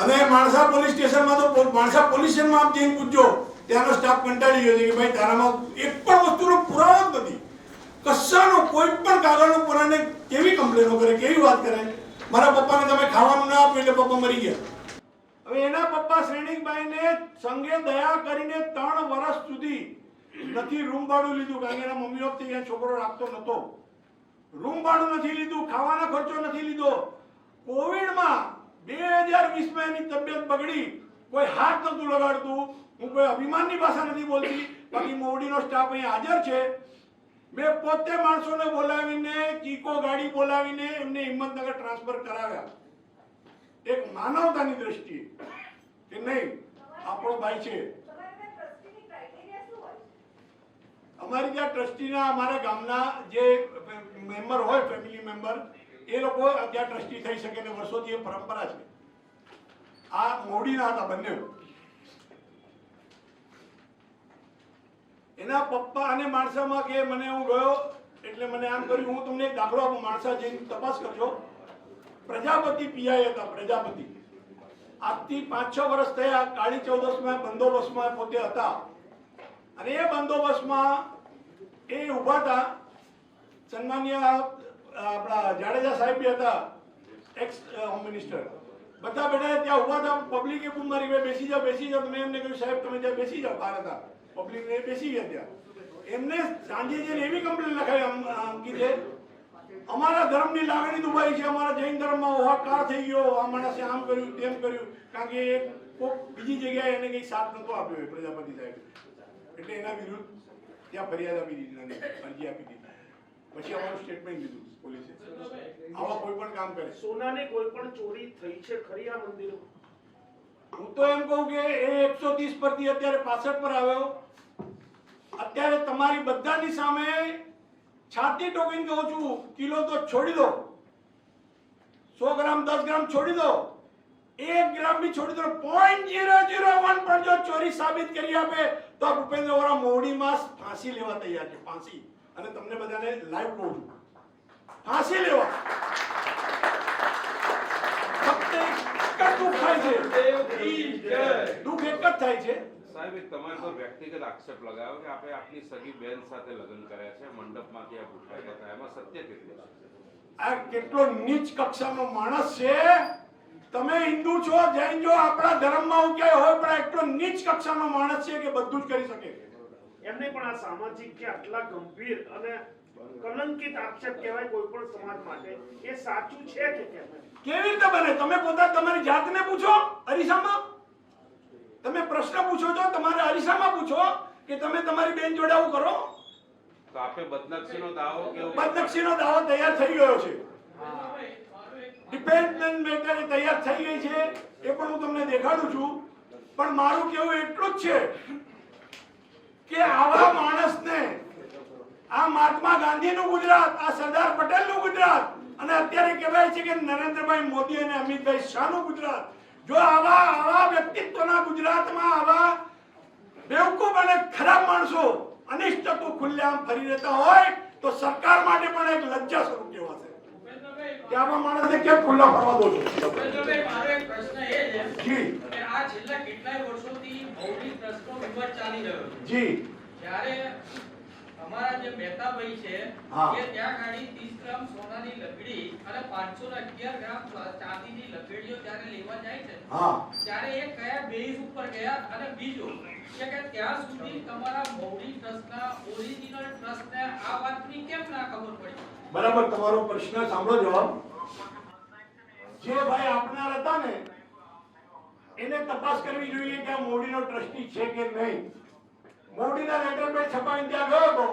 અને માણસા પોલીસ સ્ટેશનમાં તો માણસા પોલીસ સ્ટેશનમાં આપ જઈને પૂછજો, ત્યાંનો સ્ટાફ કંટાળી ગયો છે કે ભાઈ તારામાં એક પણ વસ્તુનો પુરાવો જ નથી. કશાનો કોઈ પણ કાગળનો પુરાને કેવી કમ્પ્લેનો કરે, કેવી વાત કરે. મારા પપ્પાને તમે ખાવાનું ના આપ્યું એટલે પપ્પા મરી ગયા. હવે એના પપ્પા શ્રેણિકભાઈને સંઘે દયા કરીને 3 વર્ષ સુધી નથી રૂમ ભાડું લીધું, કારણ કે એના મમ્મી વખતે છોકરો રાખતો નતો. રૂમ ભાડું નથી લીધું, ખાવાનો ખર્ચો નથી લીધો. કોવિડમાં 2020માં એની તબિયત બગડી, કોઈ હાથ નતું લગાડતું. હું કોઈ અભિમાનની ભાષા નથી બોલતી, બાકી મોવડીનો સ્ટાફ અહીં હાજર છે. મેં પોતે માણસોને બોલાવીને ચીકો ગાડી બોલાવીને એમને હિંમતનગર ટ્રાન્સફર કરાવ્યા, એક માનવતાની દ્રષ્ટિએ કે નહીં આપણો ભાઈ છે. અમારી ત્યાં ટ્રસ્ટીના અમારા ગામના જે મેમ્બર હોય, ફેમિલી મેમ્બર, એ લોકો ત્યાં ટ્રસ્ટી થઈ શકે ને વર્ષોથી એ પરંપરા છે. આ મોવડીના હતા બંને. એના પપ્પા અને માણસામાં કે મને હું ગયો એટલે મને આમ કર્યું. હું તમને એક દાખલો આપું, માણસા જઈને તપાસ કરજો. પ્રજાપતિ પીઆઈ હતા, પ્રજાપતિ. આજથી 5-6 વર્ષ થયા. કાળી ચૌદસમાં બંદોબસ્તમાં પોતે હતા અને એ બંદોબસ્તમાં એ ઊભા હતા. સન્માનીય આપણા જાડેજા સાહેબ બી હતા, એક્સ હોમ મિનિસ્ટર. બધા બેઠા ત્યાં ઊભા હતા. પબ્લિકે બૂમ મારી, ભાઈ બેસી જાઓ, બેસી જાઓ. મેં એમને કહ્યું સાહેબ તમે ત્યાં બેસી જાઓ. બહાર હતા પબ્લિક, ને બેસી ગયા ત્યાં. એમને સાંજે જઈને એવી કમ્પ્લેન લખાવી અંકિતે, અમારા ધર્મની લાગણી દુભાઈ છે, અમારા જૈન ધર્મમાં ઓહાકાર થઈ ગયો, આ માણસે આમ કર્યું તેમ કર્યું. કારણ કે કોઈક બીજી જગ્યાએ એને કંઈ સાથ નતો આપ્યો પ્રજાપતિ સાહેબ, એટલે એના વિરુદ્ધ ત્યાં ફરિયાદ આપી દીધી, અરજી આપી દીધી. પછી અમારું સ્ટેટમેન્ટ લીધું પોલીસે. આવા કોઈ પણ કામ કરે. સોનાની કોઈ પણ ચોરી થઈ છે ખરી આ મંદિરમાં? હું તો એમ કહું કે એ 130 પરથી અત્યારે 65 પર આવ્યો. અત્યારે તમારી બધાની સામે છાતી ટોકીને કહું છું, કિલો તો છોડી દો, 100 ગ્રામ 10 ગ્રામ છોડી દો, 1 ગ્રામ भी છોડી દો, 0.001 પણ જો ચોરી સાબિત કરી આપે તો ભૂપેન્દ્ર વોરા મોવડીમાં ફાંસી લેવા તૈયાર છે. ફાંસી. અને તમને બધાને લાઈવ કહું છું, ફાંસી લેવા. ફક્ત એક જ દુઃખ થાય છે, દુઃખ એક જ થાય છે. સાહેબ, એક તમારી પર વ્યક્તિગત આક્ષેપ લગાવ્યો કે આપણે આપની સગી બેન સાથે લગ્ન કર્યા છે, મંડપમાંથી આ પૂછાયા હતા, એમાં સત્ય કેટલું છે? આ કેટલો નીચ કક્ષાનો માણસ છે. તમે હિન્દુ છો, જૈન છો, આપણા ધર્મમાં હું ક્યાંય હોય, પણ એટલો નીચ કક્ષાનો માણસ છે કે બધું જ કરી શકે. એમને પણ આ સામાજિક કે આટલા ગંભીર અને કલંકિત આક્ષેપ કહેવાય કોઈ પણ સમાજ માટે, એ સાચું છે કે કેમ? કેવી રીતે બને? તમે પોતા તમારી જાતને પૂછો અરીસામાં. તમે પ્રશ્ન પૂછો છો, તમારે અરીસામાં પૂછો કે તમે તમારી બેન જોડે આવું કરો. તો આપે બદનક્ષીનો દાવો કેવો? બદનક્ષીનો દાવો તૈયાર થઈ ગયો છે. ડિપેન્ડન્ટ મેટર તૈયાર થઈ ગઈ છે, એ પણ હું તમને દેખાડું છું. પણ મારું કેવું એટલું જ છે કે આવા માણસને, આ મહાત્મા ગાંધીનું ગુજરાત, આ સરદાર પટેલનું ગુજરાત, અને અત્યારે કહેવાય છે કે નરેન્દ્રભાઈ મોદી અને અમિતભાઈ શાહનું ગુજરાત, જો આવા વ્યક્તિત્વના ગુજરાતમાં આવા બેવકૂફ અને ખરાબ માણસો અનિષ્ટકો ખુલ્લેઆમ ફરી રહેતા હોય તો સરકાર માટે પણ એક લજ્જા સ્વરૂપ કહેવાશે કે આવા માણસને કેમ ખુલ્લા ફરવા દો છો? મારો એક પ્રશ્ન એ છે જી કે આ છેલ્લા કેટલાય વર્ષોથી મોવડી ટ્રસ્ટનો વિવાદ ચાલી રહ્યો છે. જી. જ્યારે અમારા જે મહેતાભાઈ છે હા. એ ત્યાં ગાડી 30 ગ્રામ સોનાની લકડી અને 511 ગ્રામ ચાંદીની લકડીઓ જ્યારે લેવા જાય છે, હા, ત્યારે એ કયા બેઝ ઉપર ગયા? અને બીજું કે ત્યાં સુધી તમારા મોવડી ટ્રસ્ટના ઓરિજિનલ ટ્રસ્ટને આ વાતની કેમ ના ખબર પડી? બરાબર. તમારો પ્રશ્ન સાંભળો. જવાબ. જે ભાઈ આપનાર હતા ને, એને તપાસ કરવી જોઈએ કે આ મોવડીનો ટ્રસ્ટી છે કે નહીં. મોવડીના લેટર પેડ છપાવીને ત્યાં ગયો હતો,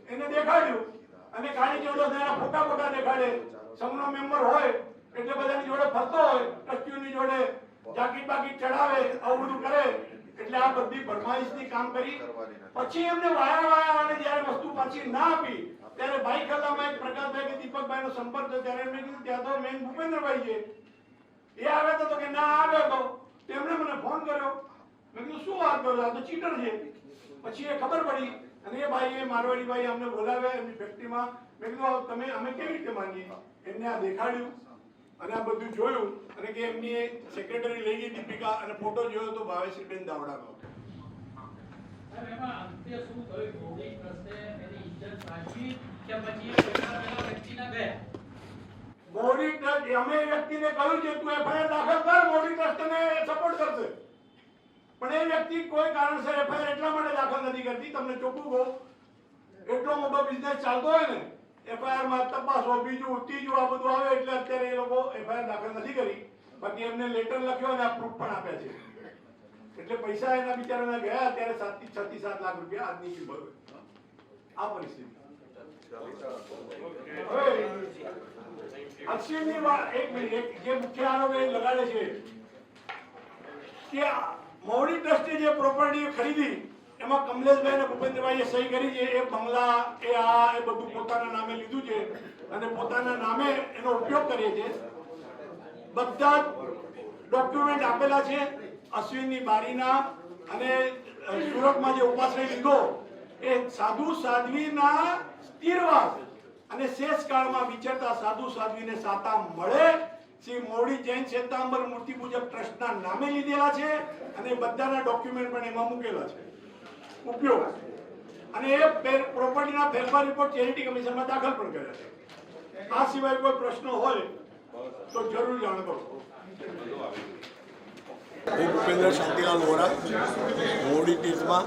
એને દેખાડ્યું અને કાળી ચૌદસના ફોટા દેખાડે. સંઘનો મેમ્બર હોય એટલે બધાની જોડે ફરતો હોય, ટ્રસ્ટીઓની જોડે જાકીટ બાકીટ ચડાવે, આવું બધું કરે. એટલે આ બધી ભરમાઈશની કામ કરી. પછી એમને વાયા અને જ્યારે વસ્તુ પાછી ના આપી ત્યારે ભાઈ કલામાં એક પ્રકાશભાઈ કે દીપકભાઈનો સંપર્ક થયો. ત્યારે એમને કીધું ત્યાં તો મેન ભૂપેન્દ્રભાઈ છે, એ આવ્યા તો કે ના આવ્યો તો. તેમણે મને ફોન કર્યો. મેં કીધું શું વાત કરો, આ તો ચીટર છે. પછી એ ખબર પડી અને એ ભાઈએ મારવાડી ભાઈ અમને બોલાવ્યા એમની ફેક્ટરીમાં. મેં કીધું તમે અમે કેવી રીતે માનીએ? એમને આ દેખાડ્યું અને આ બધું જોયું અને કે એમની સેક્રેટરી લઈ ગઈ દીપિકા અને ફોટો જોયો તો ભાવેશબેન દાવડાનો. એમાં અંતે શું થયું? મોવડી ટ્રસ્ટે એની ઇજ્જત સાચવી કે પછી પેલા વ્યક્તિના ગયા? મોવડી ટ્રસ્ટ, અમે એ વ્યક્તિને કહ્યું છે તું એફઆઈઆર દાખલ કર, મોવડી ટ્રસ્ટને સપોર્ટ કરશે. પણ એ વ્યક્તિ કોઈ કારણસર એફઆઈઆર એટલા માટે દાખલ નથી કરતી, તમને ચોખ્ખું કહું, એટલો મોટો બિઝનેસ ચાલતો હોય ને એફઆઈઆર માં તપાસો, બીજું ત્રીજું આ બધું આવે એટલે અત્યારે એ લોકો એફઆઈઆર દાખલ નથી કરી, બાકી એમને લેટર લખ્યો અને આ પ્રૂફ પણ આપ્યા છે. એટલે પૈસા એના બિચારાના ગયા ત્યારે 6 થી 7 લાખ રૂપિયા આજની કિંમત. આ પરિસ્થિતિ. અશ્વિનની વાત એક મિનિટ, જે મુખ્ય આરોપ એ લગાડે છે કે મોવડી ટ્રસ્ટે જે પ્રોપર્ટી ખરીદી એમાં કમલેશભાઈ અને ભૂપેન્દ્રભાઈએ સહી કરી છે. એ બંગલા એ બધું પોતાના નામે લીધું છે અને પોતાના નામે એનો ઉપયોગ કરે છે. બધા ડોક્યુમેન્ટ આપેલા છે અશ્વિનની બારીના, અને સુરતમાં જે ઉપાશ્રય લીધો એ સાધુ સાધ્વીના સ્થિરવાસ અને શેષકાળમાં વિચરતા સાધુ સાધ્વીને સાતા મળે શ્રી મોવડી જૈન શ્વેતાંબર મૂર્તિ પૂજક ટ્રસ્ટના નામે લીધેલા છે અને બધાના ડોક્યુમેન્ટ પણ એમાં મૂકેલા છે. ઉપયોગ અને એ પ્રોપર્ટીના ફેરફાર રિપોર્ટ ચેરિટી કમિશનમાં દાખલ પણ કર્યા છે. આ સિવાય કોઈ પ્રશ્ન હોય તો જરૂર જાણ કરો. હું ભૂપેન્દ્ર શાંતિલાલ વોરા મોવડી તીર્થમાં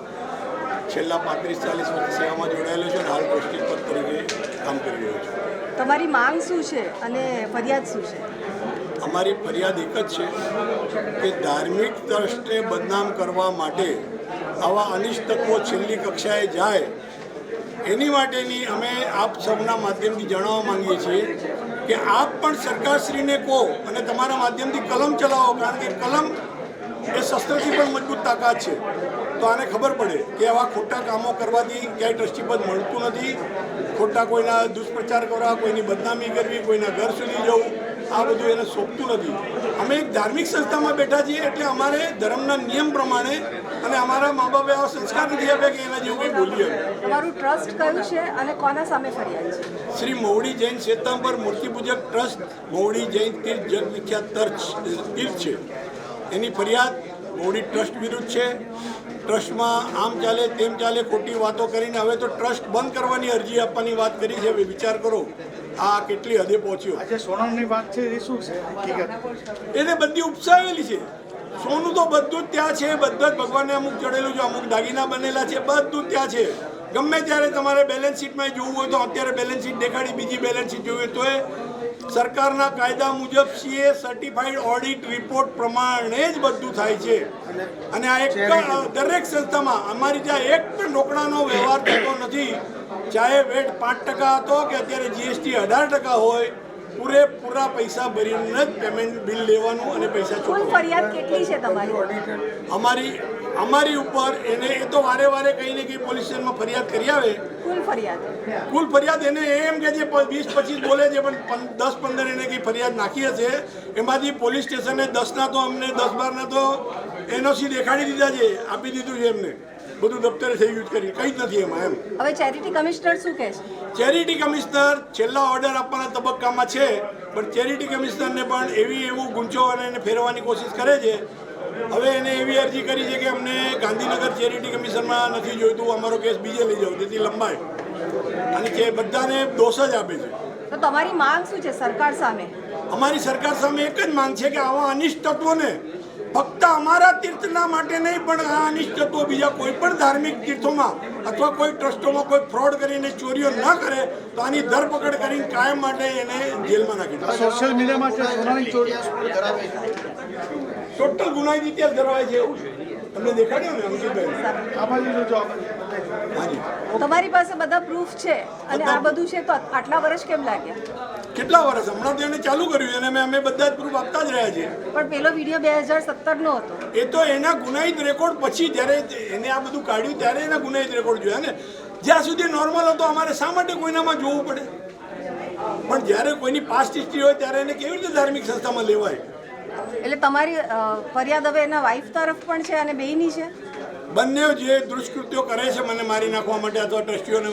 છેલ્લા 35-40 વર્ષ સેવામાં જોડાયેલો છું અને હાલ ટ્રસ્ટી પદ તરીકે કામ કરી રહ્યો છું. તમારી માંગ શું છે અને ફરિયાદ શું છે? અમારી ફરિયાદ એક જ છે કે ધાર્મિક ટ્રસ્ટને બદનામ કરવા માટે આવા અનિષ્ટ તત્વો છેલ્લી કક્ષાએ જાય એની માટેની અમે આપ સૌના માધ્યમથી જણાવવા માંગીએ છીએ કે આપ પણ સરકારશ્રીને કહો અને તમારા માધ્યમથી કલમ ચલાવો, કારણ કે કલમ એ શસ્ત્રથી પણ મજબૂત તાકાત છે. તો આને ખબર પડે કે આવા ખોટા કામો કરવાથી ક્યાંય ટ્રસ્ટી પદ મળતું નથી. ખોટા કોઈના દુષ્પ્રચાર કરવા, કોઈની બદનામી કરવી, કોઈના ઘર સુધી જવું, આ બધું એને સોંપતું નથી. અમે એક ધાર્મિક સંસ્થામાં બેઠા છીએ એટલે અમારે ધર્મના નિયમ પ્રમાણે, અને અમારા મા બાપે આવા સંસ્કાર નથી આપ્યા કે એના જેવું કંઈ બોલીએ. તમારું ટ્રસ્ટ કયું છે અને કોના સામે ફરિયાદ છે? શ્રી મોવડી જૈન શ્વેતાંબર મૂર્તિ પૂજક ટ્રસ્ટ, મોવડી જૈન તીર્થ જગ વિખ્યાત તીર્થ છે, એની ફરિયાદ મોવડી ટ્રસ્ટ વિરુદ્ધ છે. ટ્રસ્ટમાં આમ ચાલે તેમ ચાલે ખોટી વાતો કરીને હવે તો ટ્રસ્ટ બંધ કરવાની અરજી આપવાની વાત કરી છે. હવે વિચાર કરો આ કેટલી હદે પહોંચ્યો. આજે સોનાની વાત છે એ શું છે હકીકત? એને બધી ઉપસાવેલી છે. સોનું તો બધું જ ત્યાં છે, બધા જ ભગવાનને અમુક ચડેલું છે, અમુક દાગીના બનેલા છે, બધું જ ત્યાં છે. ગમે ત્યારે તમારે બેલેન્સ શીટમાં જોવું હોય તો અત્યારે બેલેન્સ શીટ દેખાડી, બીજી બેલેન્સ શીટ જોવી તો એ સરકારના કાયદા મુજબ CA સર્ટિફાઈડ ઓડિટ રિપોર્ટ પ્રમાણે જ બધું થાય છે. અને આ એક દરેક સંસ્થામાં અમારી ત્યાં એક પણ રોકડાનો વ્યવહાર થતો નથી. ચાહે વેટ 5% હતો કે અત્યારે GST 18% હોય, પૂરેપૂરા પૈસા ભરીને જ પેમેન્ટ બિલ લેવાનું અને પૈસા કુલ ચૂકવવાના. ફરિયાદ કેટલી છે તમારી? અમારી ઉપર એને એ તો વારે કંઈ ને કંઈ પોલીસ સ્ટેશનમાં ફરિયાદ કરી આવે. કુલ ફરિયાદ એને એમ કે જે 20-25 બોલે છે, પણ 10-15 એને કંઈ ફરિયાદ નાખી હશે. એમાંથી પોલીસ સ્ટેશને 10ના તો અમને 10-12ના તો NOC દેખાડી દીધા છે, આપી દીધું છે એમને. બધું દફતરે થઈ ગયું કરી, કંઈ જ નથી એમાં એમ. હવે ચેરિટી કમિશનર શું કહે છે? ચેરિટી કમિશનર છેલ્લા ઓર્ડર આપવાના તબક્કામાં છે, પણ ચેરિટી કમિશનરને પણ એવું ગૂંચો અને એને ફેરવવાની કોશિશ કરે છે. હવે એને એવી અરજી કરી છે કે અમને ગાંધીનગર ચેરિટી કમિશનમાં નથી જોઈતું, અમારો કેસ બીજે લઈ જાઓ, તેથી લંબાય. અને જે બધાને દોષ જ આપે છે. તો તમારી માંગ શું છે સરકાર સામે? અમારી સરકાર સામે એક જ માંગ છે કે આવા અનિષ્ટ તત્વોને ફક્ત અમારા તીર્થના માટે નહીં, પણ આ અનિષ્ટ તત્વો બીજા કોઈ પણ ધાર્મિક તીર્થોમાં અથવા કોઈ ટ્રસ્ટોમાં કોઈ ફ્રોડ કરીને ચોરીઓ ન કરે તો આની ધરપકડ કરીને કાયમ માટે એને જેલમાં નાખી દે. સોશિયલ મીડિયામાં સોનાની ચોરી ધરાવે છે, ટોટલ ગુનાહિત ઇતિહાસ ધરાવે છે. એવું છે, તમને દેખાડ્યું ને અંકિતભાઈ? આ બાજુ જો હાજી. તમારી પાસે બધા પ્રૂફ છે અને આ બધું છે, તો આટલા વર્ષ કેમ લાગ્યા? કેટલા વર્ષ? હમણાં તો એને ચાલુ કર્યું અને અમે બધા જ પ્રૂફ આપતા જ રહ્યા છીએ. પણ પેલો વિડીયો 2017 નો હતો. એ તો એના ગુનાહિત રેકોર્ડ પછી જ્યારે એને આ બધું કાઢ્યું ત્યારે એના ગુનાહિત રેકોર્ડ જોયા ને. જ્યાં સુધી નોર્મલ હતો અમારે શા માટે કોઈનામાં જોવું પડે? પણ જ્યારે કોઈની પાસ્ટ હિસ્ટ્રી હોય ત્યારે એને કેવી રીતે ધાર્મિક સંસ્થામાં લેવાય? એટલે તમારી ફરિયાદ હવે એના વાઇફ તરફ પણ છે અને બેયની છે? બંને જે દુષ્કૃત્યો કરે છે મને મારી નાખવા માટે અથવા ટ્રસ્ટીઓને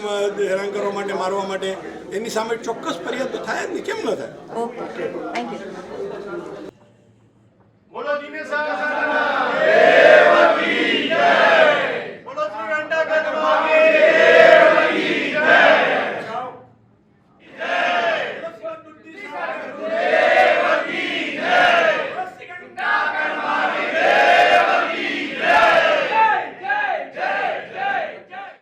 હેરાન કરવા માટે, મારવા માટે, એની સામે ચોક્કસ ફરિયાદ તો થાય જ નહીં. કેમ ન થાય? Okay, thank you.